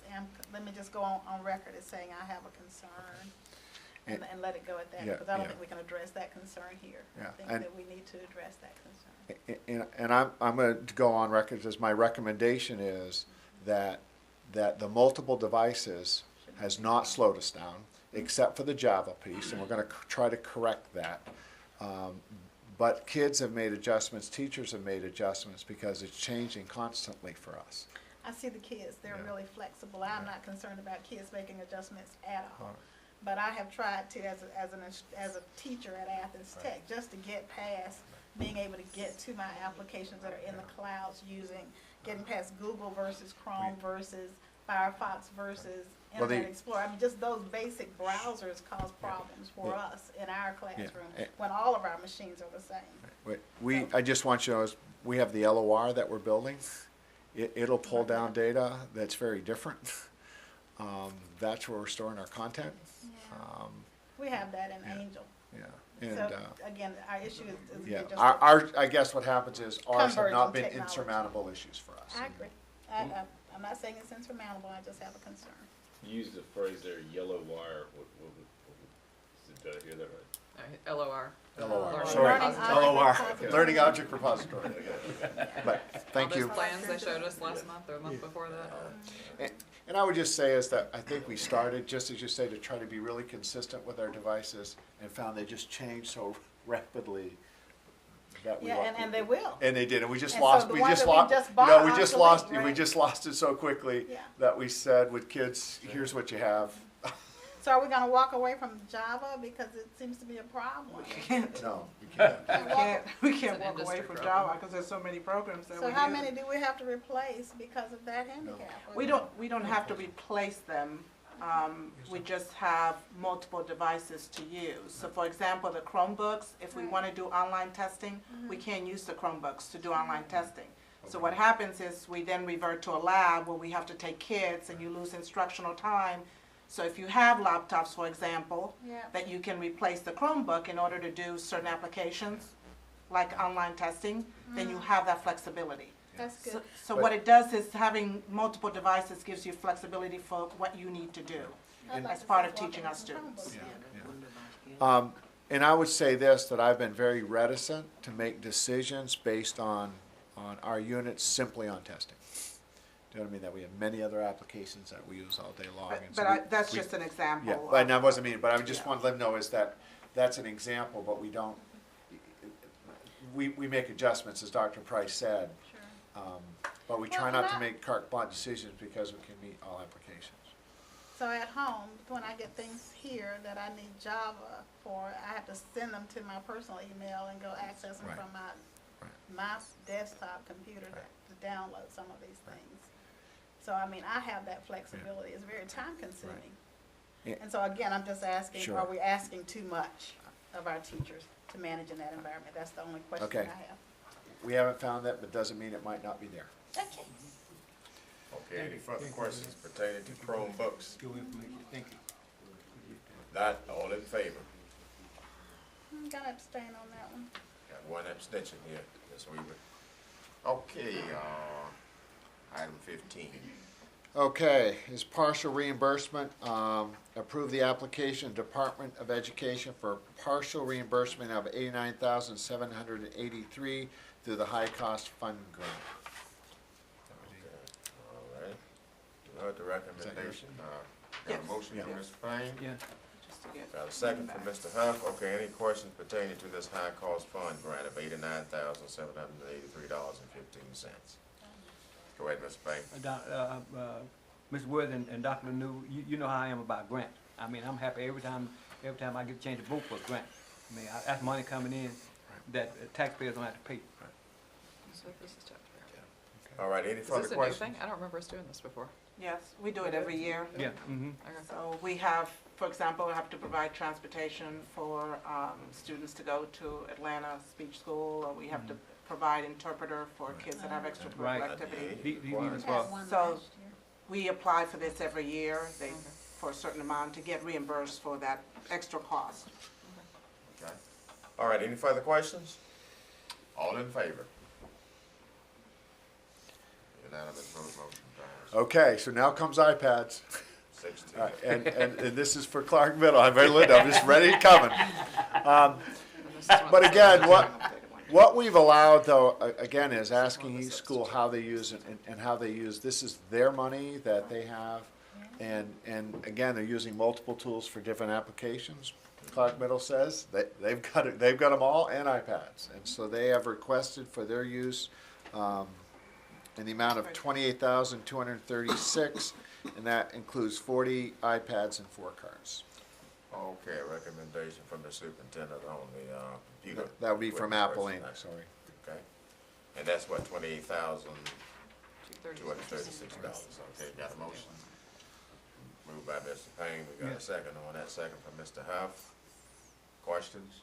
let me just go on record as saying I have a concern, and let it go at that, because I don't think we can address that concern here. Yeah, I think and- that we need to address that concern. And I'm going to go on record as my recommendation is that the multiple devices has not slowed us down, except for the Java piece, and we're going to try to correct that. But kids have made adjustments, teachers have made adjustments, because it's changing constantly for us. I see the kids, they're really flexible. I'm not concerned about kids making adjustments at all. But I have tried to, as a teacher at Athens Tech, just to get past being able to get to my applications that are in the clouds, getting past Google versus Chrome versus Firefox versus Internet Explorer. I mean, just those basic browsers cause problems for us in our classroom when all of our machines are the same. I just want you to know, we have the LOR that we're building. It'll pull down data that's very different. That's where we're storing our content. We have that in Angel. And, So, again, our issue is just I guess what happens is ours have not been Converging technology. insurmountable issues for us. I agree. I'm not saying it's insurmountable, I just have a concern. You used the phrase there, yellow wire, did I hear that right? LOR. LOR, sorry, LOR, Learning Object Repository. But, thank you. Those plans they showed us last month or a month before that. And I would just say is that I think we started, just as you say, to try to be really consistent with our devices, and found they just changed so rapidly that we. And they will. And they did, and we just And lost, so the we ones just that we lost, just you bought know, are we just obsolete, lost, we right? just lost it so quickly that we said with kids, here's what you have. So are we gonna walk away from Java because it seems to be a problem? No, we can't. We can't walk away from Java because there's so many programs that we So use. how many do we have to replace because of that handicap? We don't have to replace them. We just have multiple devices to use. So for example, the Chromebooks, if we want to do online testing, we can't use the Chromebooks to do online testing. So what happens is we then revert to a lab where we have to take kids and you lose instructional time. So if you have laptops, for example, that you can replace the Chromebook in order to do certain applications, like online testing, then you have that flexibility. That's good. So what it does is having multiple devices gives you flexibility for what you need to do as part of teaching our students. And I would say this, that I've been very reticent to make decisions based on our units simply on testing. Do you know what I mean? That we have many other applications that we use all day long. And so That's just an example. Yeah, but that wasn't mean, but I just want to let them know is that that's an example, but we don't, we make adjustments, as Dr. Price said. But we try not to make carte blanche decisions because we can meet all applications. So at home, when I get things here that I need Java for, I have to send them to my personal email and go access them from my desktop computer to download some of these things. So, I mean, I have that flexibility. It's very time consuming. And so again, I'm just asking, are we asking too much of our teachers to manage in that environment? That's the only question I have. We haven't found that, but doesn't mean it might not be there. Okay. Okay, any further questions pertaining to Chromebooks? Thank you. Not, all in favor? Gotta abstain on that one. Got one abstention here, Ms. Weaver. Okay, item 15. Okay, is partial reimbursement, approve the application, Department of Education for partial reimbursement of $89,783 through the high cost fund grant. All right. You heard the recommendation. Got a motion from Mr. Payne? Yeah. Got a second from Mr. Huff. Okay, any questions pertaining to this high cost fund grant of $89,783.15? Go ahead, Mr. Payne. Mr. Worth and Dr. Lanu, you know how I am about grant. I mean, I'm happy every time I get a chance to vote for a grant. I mean, that's money coming in that taxpayers don't have to pay. So this is taxpayer. All right, any Is further this a new questions? thing? I don't remember us doing this before. Yes, we do it every year. Yeah. So we have, for example, we have to provide transportation for students to go to Atlanta Speech School, or we have to provide interpreter for kids that have extracurricular activity. So we apply for this every year for a certain amount to get reimbursed for that extra cost. Okay. All right, any further questions? All in favor? Unanimous vote, motion passed. Okay, so now comes iPads. 16. And this is for Clarke Middle. I'm very lit. I'm just ready to come. But again, what we've allowed, though, again, is asking each school how they use it and how they use. This is their money that they have, and again, they're using multiple tools for different applications. Clarke Middle says they've got it. They've got them all and iPads, and so they have requested for their use in the amount of $28,236, and that includes 40 iPads and 4 cards. Okay, recommendation from the superintendent on the computer. That would be from Apple Inc., sorry. Okay, and that's what, $28,236. Okay, got a motion. Moved by Mr. Payne, we got a second on that, second from Mr. Huff. Questions?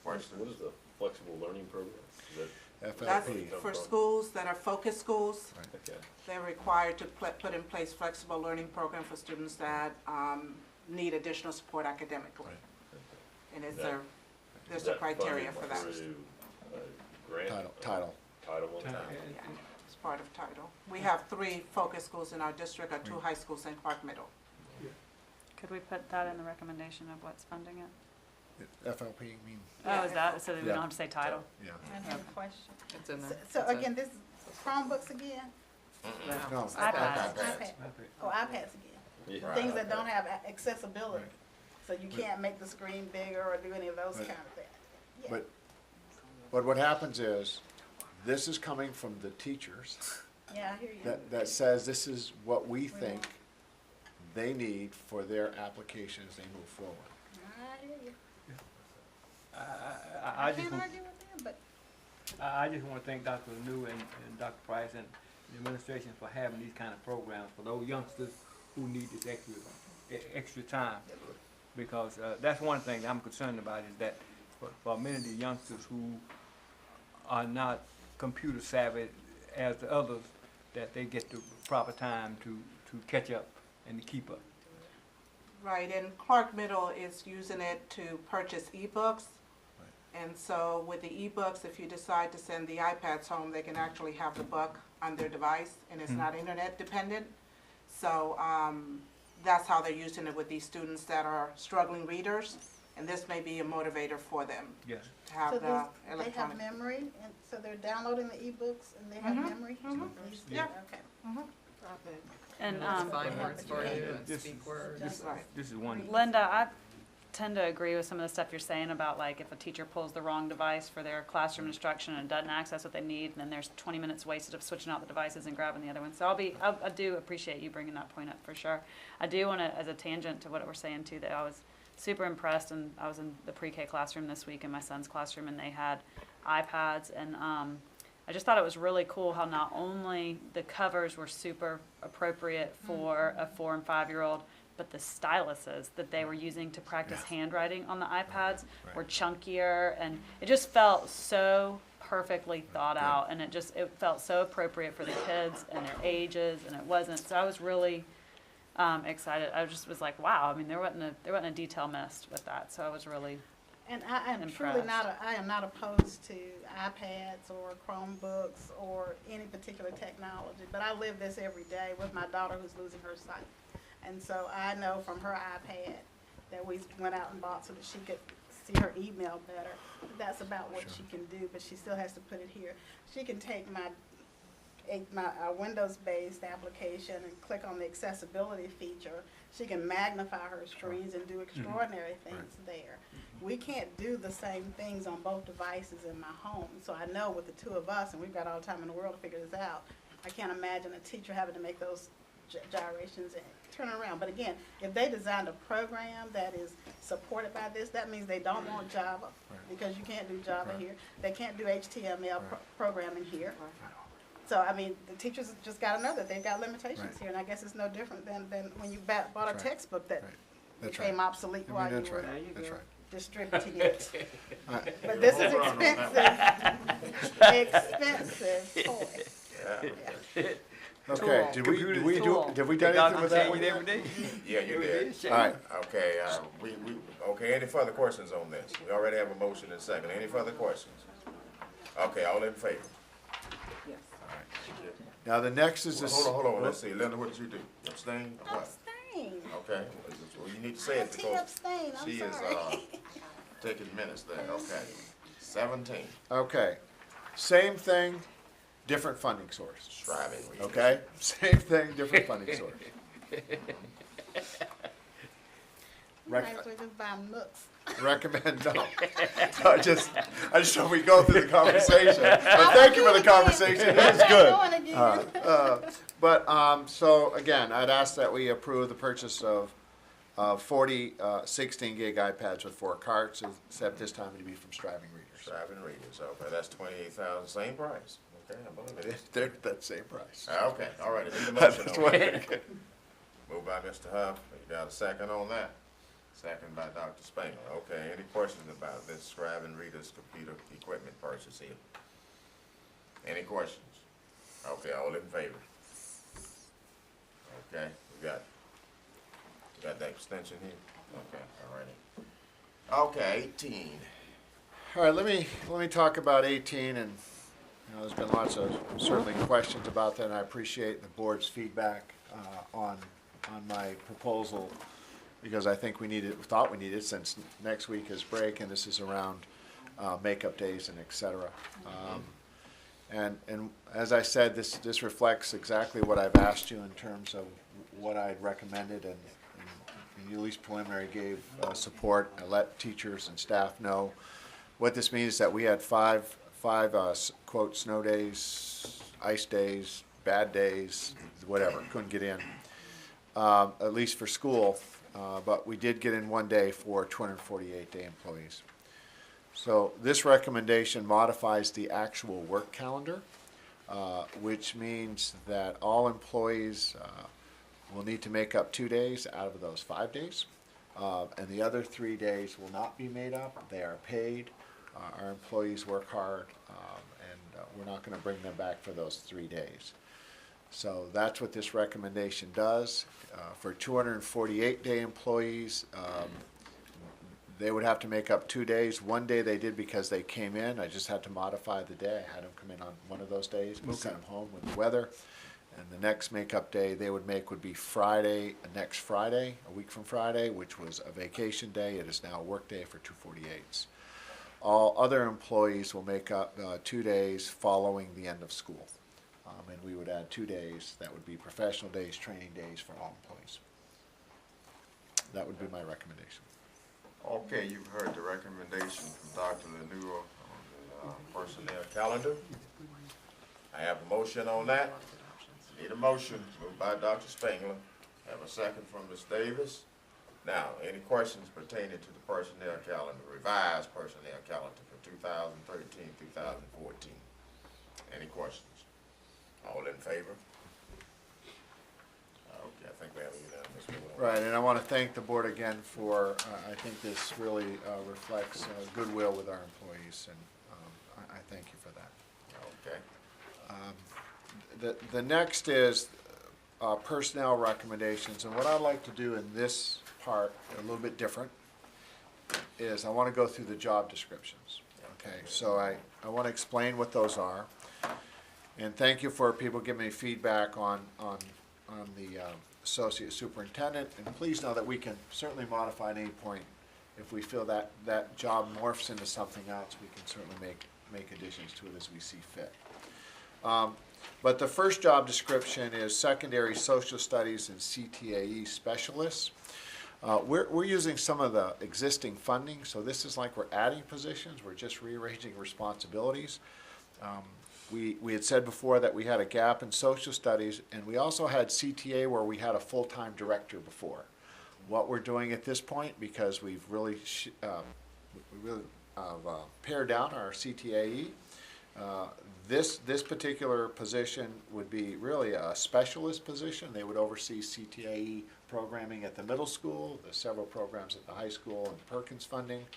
What is the flexible learning program? Is that That's for schools that are focus schools. okay? They're required to put in place flexible learning program for students that need additional support academically. And there's a criteria for that. Grant? Title. Title I? Yeah, it's part of Title. We have 3 focus schools in our district, or 2 high schools in Clarke Middle. Could we put that in the recommendation of what's funding it? FLP, you mean? Oh, is that, so that we don't have to say title? Yeah. I have a question. It's in there. So again, this is Chromebooks again? No. iPads. Oh, iPads again. Yeah. Things that don't have accessibility. So you can't make the screen bigger or do any of those kind of things. Yeah. But what happens is, this is coming from the teachers Yeah, I hear you. that says this is what we think they need for their application as they move forward. I hear you. I just can't want, argue with them, but I just want to thank Dr. Lanu and Dr. Price and the administration for having these kind of programs for those youngsters who need this extra time. Because that's one thing that I'm concerned about is that for many of the youngsters who are not computer savvy as the others, that they get the proper time to catch up and to keep up. Right, and Clarke Middle is using it to purchase ebooks. And so with the ebooks, if you decide to send the iPads home, they can actually have the book on their device, and it's not internet dependent. So that's how they're using it with these students that are struggling readers. and this may be a motivator for them Yes. to have So the they have electronic. memory, and so they're downloading the ebooks and they have memory? At least they- Yeah. Okay. And, Find words for you and This- speak words. This is one. Linda, I tend to agree with some of the stuff you're saying about like if a teacher pulls the wrong device for their classroom instruction and doesn't access what they need, and then there's 20 minutes wasted of switching out the devices and grabbing the other one. So I do appreciate you bringing that point up for sure. I do want to, as a tangent to what we're saying too, that I was super impressed, and I was in the pre-K classroom this week in my son's classroom, and they had iPads, and I just thought it was really cool how not only the covers were super appropriate for a 4 and 5-year-old, but the styluses that they were using to practice handwriting on the iPads were chunkier, and it just felt so perfectly thought out, and it felt so appropriate for the kids and their ages, and it wasn't. So I was really excited. I just was like, wow. I mean, there wasn't a detail missed with that. So I was really And I am truly impressed. I am not opposed to iPads or Chromebooks or any particular technology, but I live this every day with my daughter who's losing her sight. And so I know from her iPad that we went out and bought so that she could see her email better. But that's about what she can do, but she still has to put it here. She can take my Windows-based application and click on the accessibility feature. She can magnify her screens and do extraordinary things there. We can't do the same things on both devices in my home. So I know with the two of us, and we've got all the time in the world to figure this out, I can't imagine a teacher having to make those gyrations and turn around. But again, if they designed a program that is supported by this, that means they don't want Java, because you can't do Java here. They can't do HTML programming here. So, I mean, the teachers just got to know that they've got limitations here, and I guess it's no different than when you bought a textbook that became obsolete while you were distributing it. But this is expensive toy. Okay, did we do anything with that one? Yeah, you did. All right, okay, okay, any further questions on this? We already have a motion and second. Any further questions? Okay, all in favor? Yes. Now, the next is this. Hold on, let's see. Linda, what did you do? Abstain or what? Abstain. Okay, well, you need to say it because abstain, I'm she is, sorry. taking minutes there, okay. 17, Okay, same thing, different funding source. striving. Okay, same thing, different funding source. Might as well just buy nooks. Recommend no. I just hope we go through the conversation. But thank you for the conversation. It was good. So again, I'd ask that we approve the purchase of 40 16 gig iPads with 4 carts, except this time it'd be from Striving Readers. Striving readers, okay, that's 28,000, same price. Okay, I believe it. They're that same price. Okay, all right, I need a motion That's on what- that. Moved by Mr. Huff, you got a second on that? Second by Dr. Spangler. Okay, any questions about this Scribe Reader's computer equipment purchase here? Any questions? Okay, all in favor? Okay, we got that extension here? Okay, all righty. Okay, 18. All right, let me talk about 18, and there's been lots of certainly questions about that, and I appreciate the board's feedback on my proposal, because I think thought we needed, since next week is break and this is around makeup days and et cetera. And as I said, this reflects exactly what I've asked you in terms of what I had recommended, and you at least preliminary gave support. I let teachers and staff know. What this means is that we had five quote, snow days, ice days, bad days, whatever, couldn't get in, at least for school. But we did get in one day for 248-day employees. So this recommendation modifies the actual work calendar, which means that all employees will need to make up 2 days out of those 5 days. And the other 3 days will not be made up. They are paid. Our employees work hard, and we're not going to bring them back for those 3 days. So that's what this recommendation does. For 248-day employees, they would have to make up 2 days. 1 day they did because they came in. I just had to modify the day. I had them come in on one of those days. We sent them home with the weather. And the next make-up day they would make would be Friday, next Friday, a week from Friday, which was a vacation day. It is now a work day for 248s. All other employees will make up 2 days following the end of school. And we would add 2 days. That would be professional days, training days for all employees. That would be my recommendation. Okay, you've heard the recommendation from Dr. Lenore on the personnel calendar. I have a motion on that. Need a motion, moved by Dr. Spangler. Have a second from Ms. Davis. Now, any questions pertaining to the personnel calendar, revised personnel calendar for 2013, 2014? Any questions? All in favor? Okay, I think we have a unanimous vote. Right, and I want to thank the board again for, I think this really reflects goodwill with our employees, and I thank you for that. Okay. The next is personnel recommendations, and what I'd like to do in this part, a little bit different, is I want to go through the job descriptions. Okay, so I want to explain what those are, and thank you for people giving me feedback on the associate superintendent, and please know that we can certainly modify at any point. If we feel that that job morphs into something else, we can certainly make additions to it as we see fit. But the first job description is secondary social studies and CTAE specialists. We're using some of the existing funding, so this is like we're adding positions, we're just rearranging responsibilities. We had said before that we had a gap in social studies, and we also had CTA where we had a full-time director before. What we're doing at this point, because we've really pared down our CTAE, this particular position would be really a specialist position. They would oversee CTAE programming at the middle school, the several programs at the high school, and Perkins funding.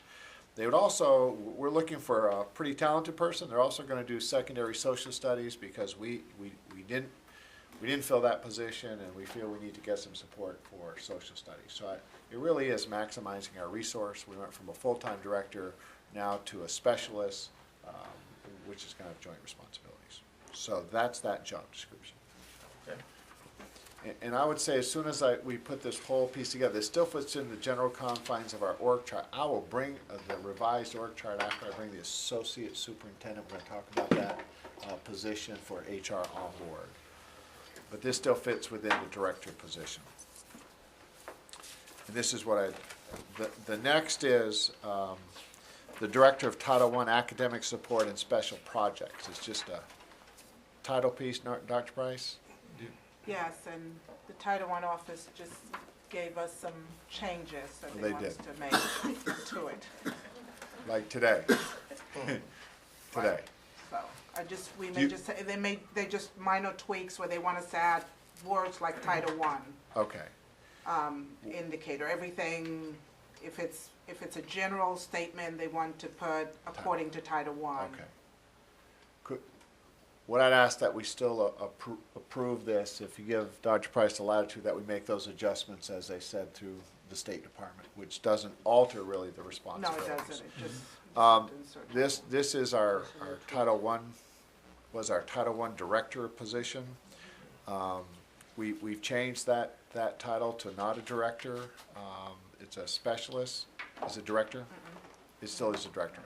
They would also, we're looking for a pretty talented person. They're also going to do secondary social studies because we didn't fill that position, and we feel we need to get some support for social studies. So it really is maximizing our resource. We went from a full-time director now to a specialist, which is going to have joint responsibilities. So that's that job description. Okay. And I would say as soon as we put this whole piece together, it still fits in the general confines of our org chart. I will bring the revised org chart after I bring the associate superintendent. We're going to talk about that position for HR on board. But this still fits within the director position. And this is what the next is the Director of Title I Academic Support and Special Projects. It's just a title piece, Dr. Price? Yes, and the Title I office just gave us some changes that Well, they they want us did. to make to it. Like today. Today. So we may just, they just minor tweaks where they want us to add words like Title I. Okay. Indicator, everything, if it's a general statement, they want to put according to Title I. Okay. What I'd ask that we still approve this, if you give Dr. Price the latitude, that we make those adjustments, as they said, through the State Department, which doesn't alter really the No, responsibilities. it doesn't, it just. This is our Title I, was our Title I Director position. We've changed that title to not a director. It's a specialist. Is it director? It still is a director.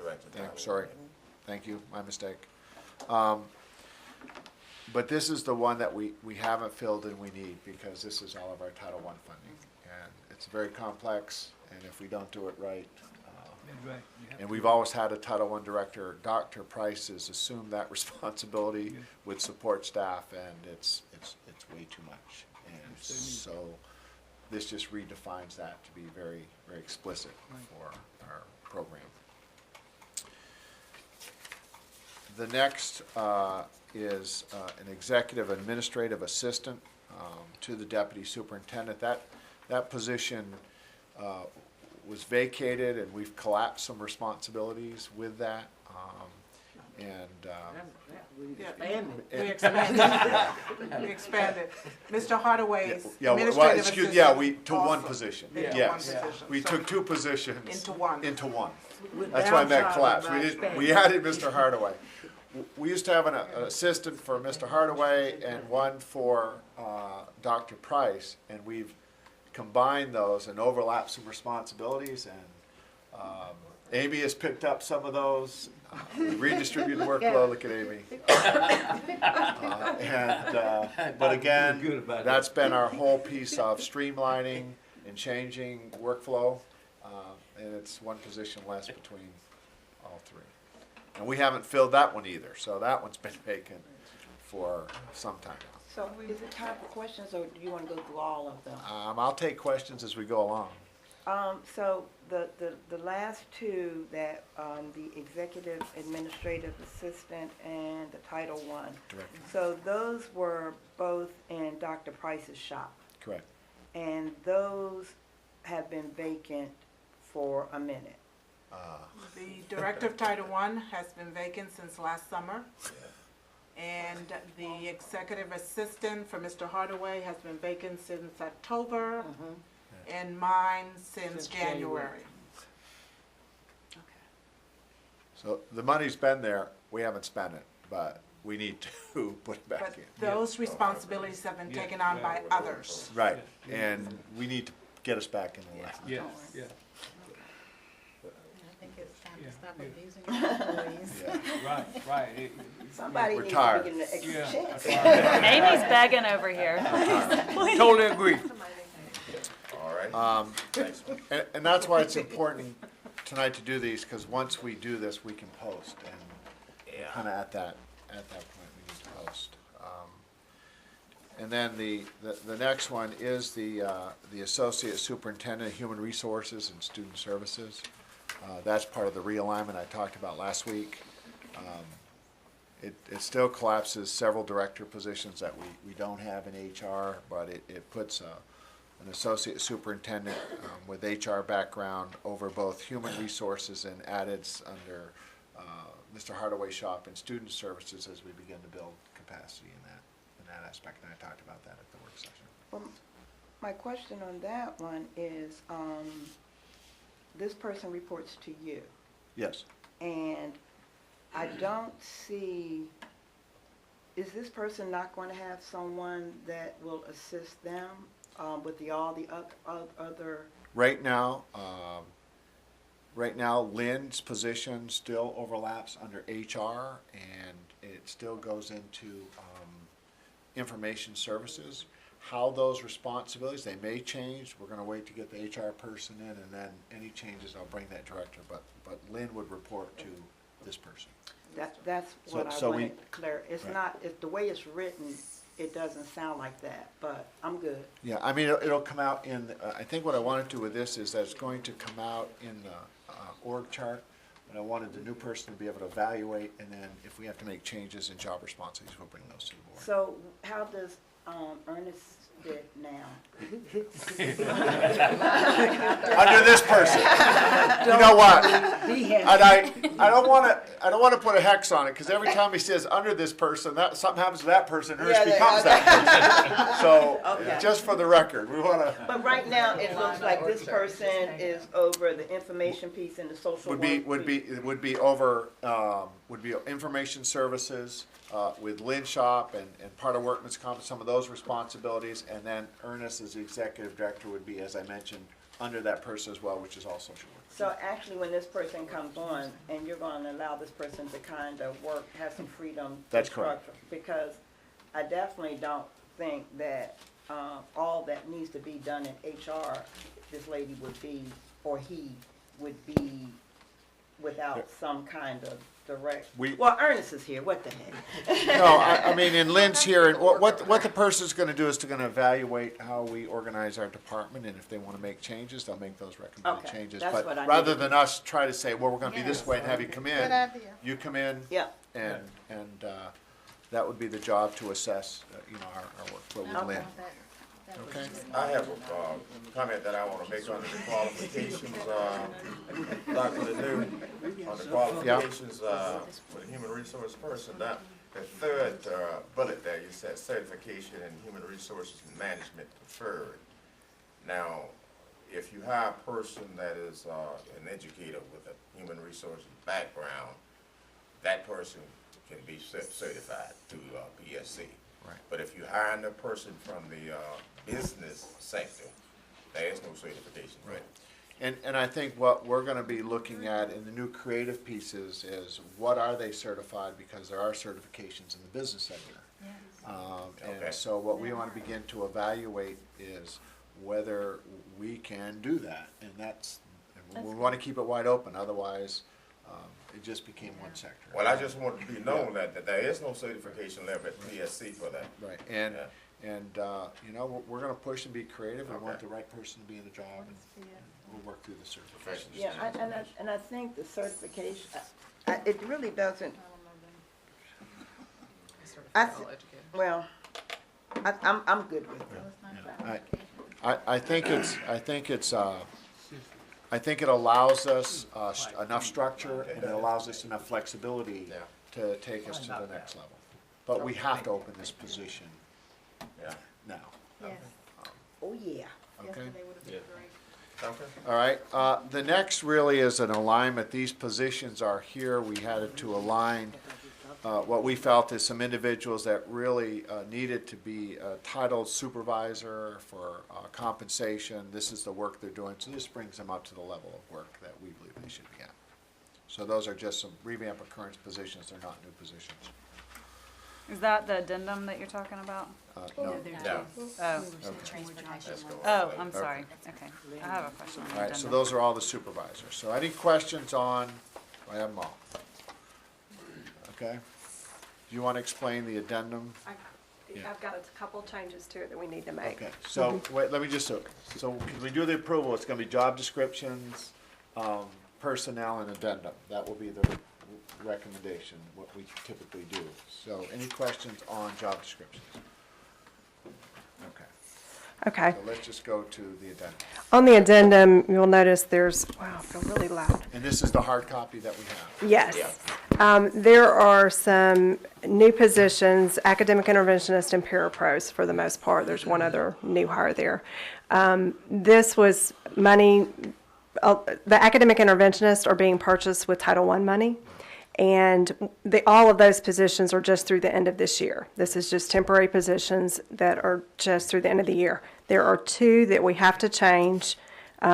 Sorry. Thank you, my mistake. But this is the one that we haven't filled and we need, because this is all of our Title I funding. And it's very complex, and if we don't do it right, and we've always had a Title I director. Dr. Price has assumed that responsibility with support staff, and it's way too much. And so this just redefines that to be very, very explicit for our program. The next is an executive administrative assistant to the deputy superintendent. That position was vacated, and we've collapsed some responsibilities with that. We expanded. We expanded. Mr. Hardaway's administrative assistant. To one position. Yes, we took two positions into one. That's why that collapsed. We added Mr. Hardaway. we used to have an assistant for Mr. Hardaway and one for Dr. Price, and we've combined those and overlapped some responsibilities, and Amy has picked up some of those. Redistributed workload, look at Amy. But again, that's been our whole piece of streamlining and changing workflow, and it's one position less between all three. And we haven't filled that one either, so that one's been vacant for some time now. So is it time for questions, or do you want to go through all of them? I'll take questions as we go along. So the last two that, the executive administrative assistant and the Title I. Director. So those were both in Dr. Price's shop, Correct. and those have been vacant for a minute. The Director of Title I has been vacant since last summer. And the Executive Assistant for Mr. Hardaway has been vacant since October, and mine since January. So the money's been there, we haven't spent it, but we need to put it back But in. those responsibilities have been taken on by others. Right, and we need to get us back in the line. Yeah, yeah. I think it's time to stop abusing your employees. Right. Somebody We're needs tired. to get an extra chance. Amy's begging over here. Totally agree. All right. And that's why it's important tonight to do these, because once we do this, we can post, and kind of at that point, we need to post. And then the next one is the Associate Superintendent of Human Resources and Student Services. That's part of the realignment I talked about last week. It still collapses several director positions that we don't have in HR, but it puts an associate superintendent with HR background over both human resources and added under Mr. Hardaway's shop and student services as we begin to build capacity in that aspect, and I talked about that at the work session. Well, my question on that one is, this person reports to you, Yes. and I don't see, is this person not going to have someone that will assist them with all the other? Right now, Lynn's position still overlaps under HR, and it still goes into information services. How those responsibilities, they may change. We're going to wait to get the HR person in, and then any changes, I'll bring that director. But Lynn would report to this person. That's what So I we- wanted to clear. It's Right. not, the way it's written, it doesn't sound like that, but I'm good. Yeah, I mean, it'll come out in, I think what I want to do with this is that it's going to come out in the org chart, and I wanted the new person to be able to evaluate, and then if we have to make changes in job responsibilities, we'll bring those to the board. So how does Ernest fit now? Under this person. You know what? He has- And I don't want to put a hex on it, because every time he says under this person, that something happens to that person, Ernest becomes that person. So, Okay. just for the record, we want to. But right now, it looks like this person is over the information piece and the social work piece. Would be over, would be information services, with Lynn Shop and part of Workman's Comp, some of those responsibilities, and then Ernest as the executive director would be, as I mentioned, under that person as well, which is all social work. So actually, when this person comes on, and you're going to allow this person to kind of work, have some freedom. to That's correct. structure, because I definitely don't think that all that needs to be done in HR, this lady would be, or he would be, without some kind of direct. Well, Ernest is here. What the heck? No, I mean, and Lynn's here, and what the person's gonna do is they're gonna evaluate how we organize our department, and if they wanna make changes, they'll make those recommended Okay, changes. that's what But I rather needed. than us try to say, well, we're gonna be this way and have you come in. Good idea. You come in. Yeah. And that would be the job to assess, our workflow with Lynn. Okay. I have a comment that I want to make on the qualifications, Dr. Lanu, on the qualifications for the human resource person. That the third bullet there, you said certification in human resources management preferred. Now, if you have a person that is an educator with a human resources background, that person can be certified through PSC. Right. But if you hire a person from the business sector, there is no certification. Right. And I think what we're gonna be looking at in the new creative pieces is what are they certified, because there are certifications in the business sector. Okay. And so what we wanna begin to evaluate is whether we can do that, and we wanna keep it wide open, otherwise, it just became one sector. Well, I just want to be known that there is no certification level at PSC for that. Right, and you know, we're gonna push and be creative, and want the right person to be in the job, and we'll work through the certifications. Yeah, and I think the certification, it really doesn't, well, I'm good with it. I think it allows us enough structure, and it allows us enough flexibility to take us to the next level. But we have to open this position now. Yes. Oh, yeah. Okay? Okay. All right, the next really is an alignment. These positions are here. We had to align what we felt is some individuals that really needed to be a titled supervisor for compensation. This is the work they're doing, so this brings them up to the level of work that we believe they should be at. So those are just some revamp occurrence positions. They're not new positions. Is that the addendum that you're talking about? No. No. Oh. Oh, I'm sorry. Okay. I have a question on the All right, so addendum. those are all the supervisors. So any questions on, I have them all. Okay? Do you want to explain the addendum? I've got a couple changes to it that we need to make. Okay, so, wait, let me just, so when we do the approval, it's gonna be job descriptions, personnel, and addendum. That will be the recommendation, what we typically do. So, any questions on job descriptions? Okay. Okay. So let's just go to the addendum. On the addendum, you'll notice there's, wow, I feel really loud. And this is the hard copy that we have? Yes. There are some new positions, academic interventionist and parapros for the most part. There's one other new hire there. This was money, the academic interventionists are being purchased with Title I money. And all of those positions are just through the end of this year. This is just temporary positions that are just through the end of the year. There are two that we have to change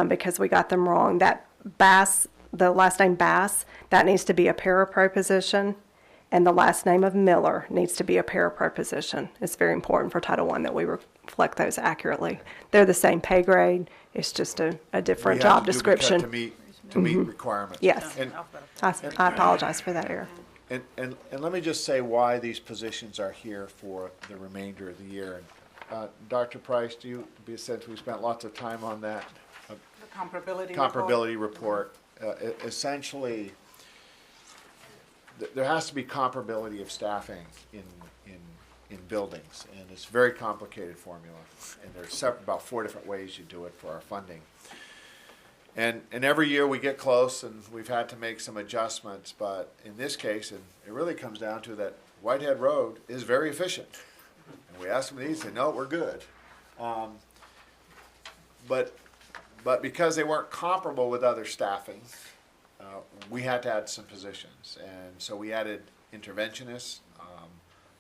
because we got them wrong. That Bass, the last name Bass, that needs to be a parapro position. And the last name of Miller needs to be a parapro position. It's very important for Title I that we reflect those accurately. They're the same pay grade. It's just a different job description. To meet requirements. Yes. And I apologize for that error. And let me just say why these positions are here for the remainder of the year. Dr. Price, since we spent lots of time on that. The comparability report. Essentially, there has to be comparability of staffing in buildings, and it's a very complicated formula. And there's about 4 different ways you do it for our funding. And every year we get close, and we've had to make some adjustments, but in this case, and it really comes down to that Whitehead Road is very efficient. And we asked them these, they said, no, we're good. But because they weren't comparable with other staffing, we had to add some positions. And so we added interventionists.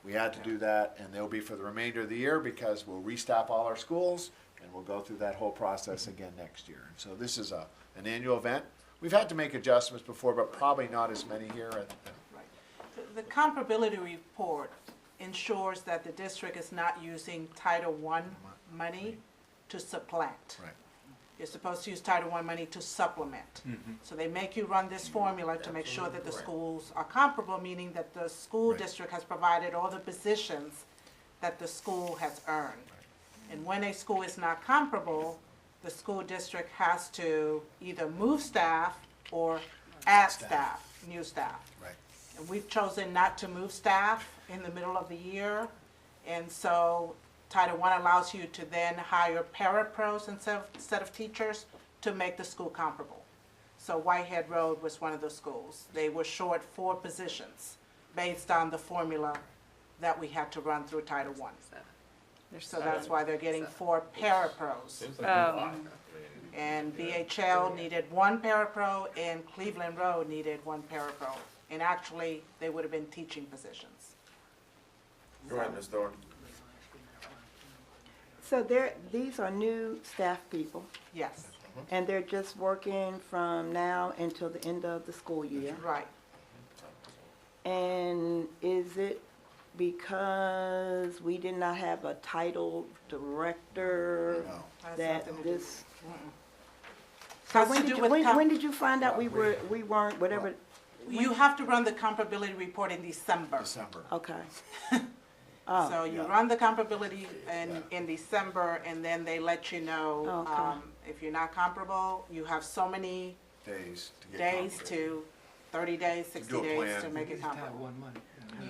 We had to do that, and they'll be for the remainder of the year because we'll restaff all our schools, and we'll go through that whole process again next year. So this is an annual event. We've had to make adjustments before, but probably not as many here. The comparability report ensures that the district is not using Title I money to supplant. Right. You're supposed to use Title I money to supplement. So they make you run this formula to make sure that the schools are comparable, meaning that the school district has provided all the positions that the school has earned. And when a school is not comparable, the school district has to either move staff or add staff, new staff. Right. And we've chosen not to move staff in the middle of the year. And so Title I allows you to then hire parapros instead of teachers to make the school comparable. So Whitehead Road was one of those schools. They were short 4 positions based on the formula that we had to run through Title I. So that's why they're getting 4 parapros. And BHL needed 1 parapro, and Cleveland Road needed 1 parapro. and actually, they would have been teaching positions. Go ahead, Ms. Thornton. So these are new staff people, Yes, and they're just working from now until the end of the school year. right. And is it because we did not have a title director Has that nothing to do- this? So Has when to did do you, with when did you find out we weren't, whatever? You have to run the comparability report in December. Okay. So you run the comparability in December, and then they let you know, Okay. if you're not comparable, you have so many Days to get days compensated. to, 30 days, 60 do a days plan. to make it comparable.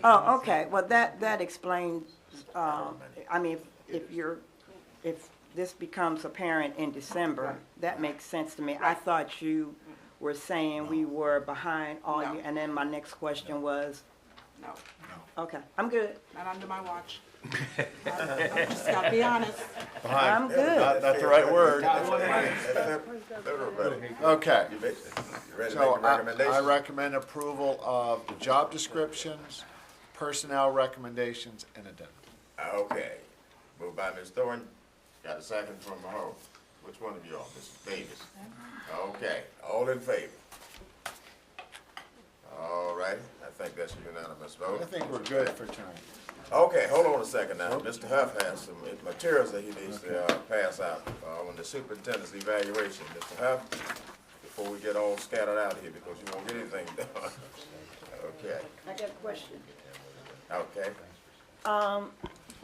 Oh, okay, well, that explains, I mean, if this becomes apparent in December, that makes sense to me. I thought you were saying we were behind all No. year, and then my next question was, No, okay, I'm good. not under my watch. I just gotta be honest. I'm good. Not the right word. Okay. You ready to So make a recommendation? I recommend approval of the job descriptions, personnel recommendations, and addendum. Okay. Moved by Ms. Thornton. Got a second from Mahone. Which one of you all? Mrs. Davis? Okay. All in favor? All right. I think that's a unanimous vote. I think we're good for tonight. Okay, hold on a second now. Mr. Huff has some materials that he needs to pass out on the superintendent's evaluation. Mr. Huff, before we get all scattered out here, because you won't get anything done. Okay, I got a question. okay.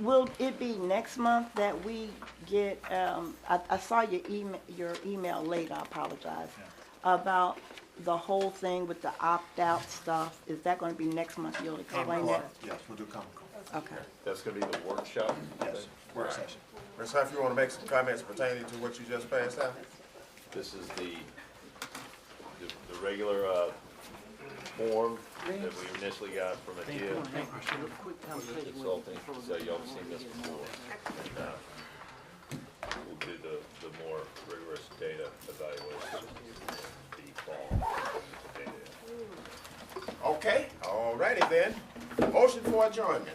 Will it be next month that we get, I saw your email late, I apologize, about the whole thing with the opt-out stuff. Is that gonna be next month? You'll explain that? Yes, we'll do Common Core. Okay. That's gonna be the workshop? Yes, work session. Ms. Huff, you want to make some comments pertaining to what you just passed out? This is the regular, form that we initially got from a consulting, so y'all have seen this before. And, we'll do the more rigorous data evaluation in the fall. Okay, all righty then. Motion for adjournment.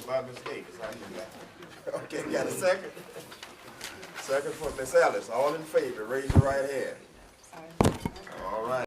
By Ms. Davis, how you got? Okay, got a second? Second for Ms. Ellis. All in favor, raise your right hand.